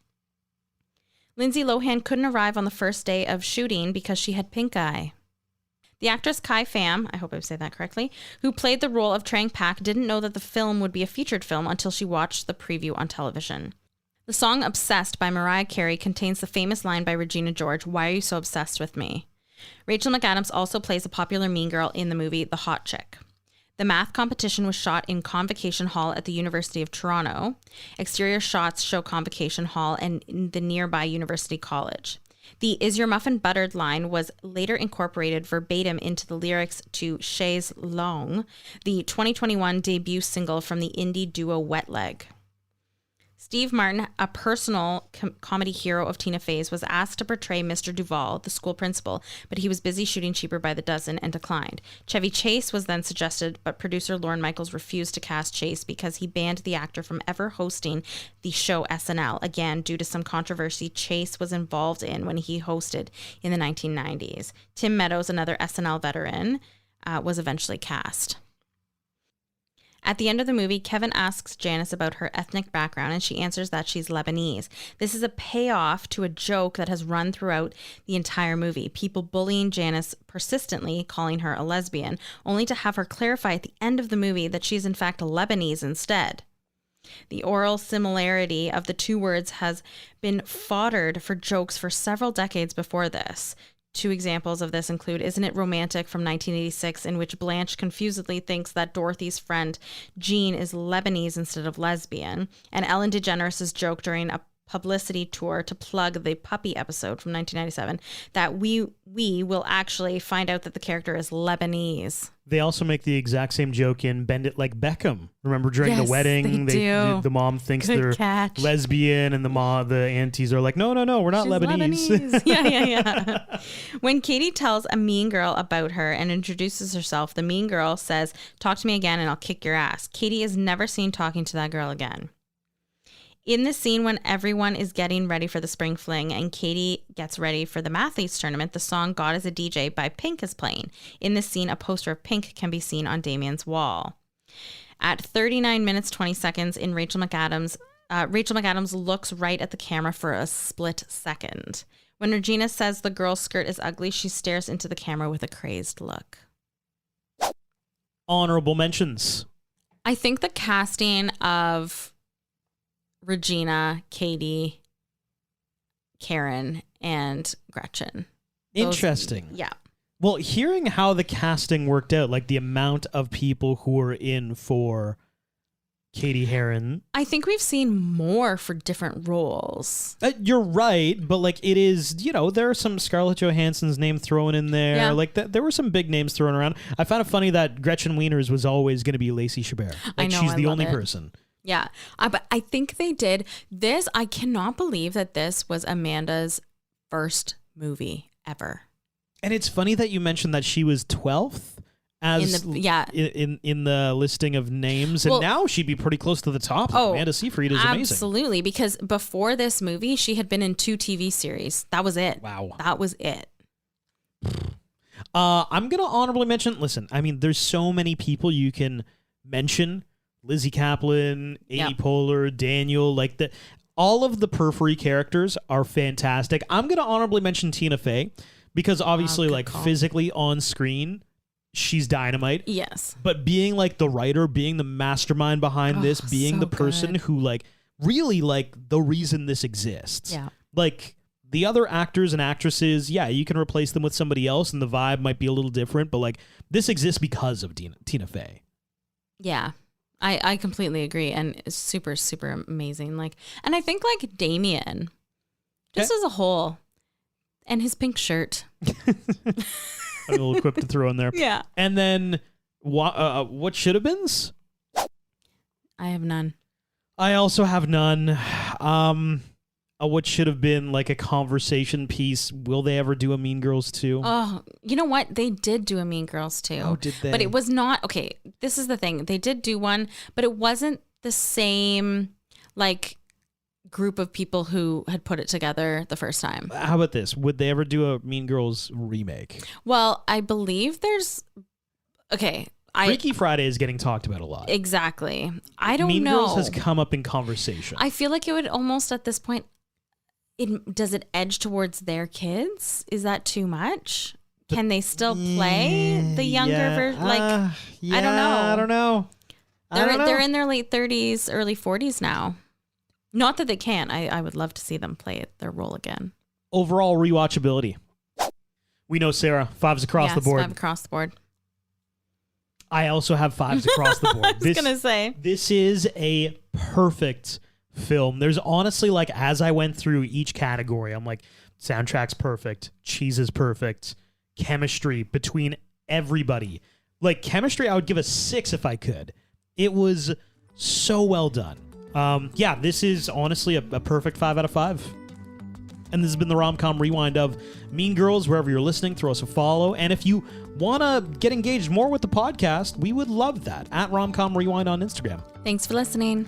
S2: Lindsay Lohan couldn't arrive on the first day of shooting because she had pink eye. The actress Kai Pham, I hope I say that correctly, who played the role of Trang Pak, didn't know that the film would be a featured film until she watched the preview on television. The song Obsessed by Mariah Carey contains the famous line by Regina George, "Why are you so obsessed with me?" Rachel McAdams also plays a popular mean girl in the movie The Hot Chick. The math competition was shot in Convocation Hall at the University of Toronto. Exterior shots show Convocation Hall and the nearby University College. The "Is Your Muffin Buttered" line was later incorporated verbatim into the lyrics to Chaise Longue, the 2021 debut single from the indie duo Wet Leg. Steve Martin, a personal comedy hero of Tina Fey's, was asked to portray Mr. Duval, the school principal, but he was busy shooting Cheaper by the Dozen and declined. Chevy Chase was then suggested, but producer Lorne Michaels refused to cast Chase because he banned the actor from ever hosting the show SNL, again due to some controversy Chase was involved in when he hosted in the 1990s. Tim Meadows, another SNL veteran, was eventually cast. At the end of the movie, Kevin asks Janice about her ethnic background, and she answers that she's Lebanese. This is a payoff to a joke that has run throughout the entire movie, people bullying Janice persistently, calling her a lesbian, only to have her clarify at the end of the movie that she's in fact Lebanese instead. The oral similarity of the two words has been foddered for jokes for several decades before this. Two examples of this include Isn't It Romantic from 1986, in which Blanche confusedly thinks that Dorothy's friend Jean is Lebanese instead of lesbian, and Ellen DeGeneres' joke during a publicity tour to plug the puppy episode from 1997 that we will actually find out that the character is Lebanese.
S1: They also make the exact same joke in Bend It Like Beckham. Remember during the wedding,
S2: they do.
S1: The mom thinks
S2: Good
S1: they're
S2: catch.
S1: lesbian, and the aunties are like, no, we're not
S2: She's
S1: Lebanese.
S2: Yeah. When Katie tells a mean girl about her and introduces herself, the mean girl says, "Talk to me again and I'll kick your ass." Katie is never seen talking to that girl again. In the scene when everyone is getting ready for the spring fling and Katie gets ready for the Mathletes tournament, the song God is a DJ by Pink is playing. In this scene, a poster of Pink can be seen on Damien's wall. At 39 minutes, 20 seconds in Rachel McAdams looks right at the camera for a split second. When Regina says the girl's skirt is ugly, she stares into the camera with a crazed look.
S1: Honorable mentions.
S2: I think the casting of Regina, Katie, Karen, and Gretchen.
S1: Interesting.
S2: Yeah.
S1: Well, hearing how the casting worked out, like the amount of people who were in for Katie Heron.
S2: I think we've seen more for different roles.
S1: You're right, but like it is, there are some Scarlett Johansson's name thrown in there.
S2: Yeah.
S1: Like there were some big names thrown around. I found it funny that Gretchen Wieners was always going to be Lacey Chabert.
S2: I know,
S1: she's
S2: I
S1: the
S2: love
S1: only
S2: it.
S1: person.
S2: Yeah, but I think they did this. I cannot believe that this was Amanda's first movie ever.
S1: And it's funny that you mentioned that she was 12th as in the listing of names, and now she'd be pretty close to the top. Amanda Seyfried is amazing.
S2: Absolutely, because before this movie, she had been in 2 TV series. That was it.
S1: Wow.
S2: That was it.
S1: I'm going to honorably mention, listen, I mean, there's so many people you can mention. Lizzie Kaplan, Amy Poehler, Daniel, all of the periphery characters are fantastic. I'm going to honorably mention Tina Fey because obviously physically on screen, she's dynamite.
S2: Yes.
S1: But being the writer, being the mastermind behind this, being
S2: so
S1: the person who really the reason this exists.
S2: Yeah.
S1: The other actors and actresses, you can replace them with somebody else and the vibe might be a little different, but this exists because of Tina Fey.
S2: Yeah. I completely agree, and it's super, super amazing. And I think Damien, just as a whole, and his pink shirt.
S1: A little quip to throw in there.
S2: Yeah.
S1: And then what should have beens?
S2: I have none.
S1: I also have none. What should have been a conversation piece. Will they ever do a Mean Girls 2?
S2: Oh, you know what? They did do a Mean Girls 2.
S1: Oh, did they?
S2: But it was not, okay, this is the thing. They did do one, but it wasn't the same, group of people who had put it together the first time.
S1: How about this? Would they ever do a Mean Girls remake?
S2: Well, I believe there's,
S1: Freaky Friday is getting talked about a lot.
S2: Exactly. I don't know.
S1: Mean Girls has come up in conversation.
S2: I feel like it would almost at this point, does it edge towards their kids? Is that too much? Can they still play the younger version? I don't know. They're in their late 30s, early 40s now. Not that they can't. I would love to see them play their role again.
S1: Overall rewatchability. We know, Sarah, 5s across the board.
S2: 5 across the board.
S1: I also have 5s across the board.
S2: I was going to say.
S1: This is a perfect film. There's honestly, as I went through each category, I'm soundtrack's perfect, cheese is perfect, chemistry between everybody. Chemistry, I would give a 6 if I could. It was so well done. This is honestly a perfect 5 out of 5. And this has been the Rom-Com Rewind of Mean Girls. Wherever you're listening, throw us a follow. And if you want to get engaged more with the podcast, we would love that. At Rom-Com Rewind on Instagram.
S2: Thanks for listening.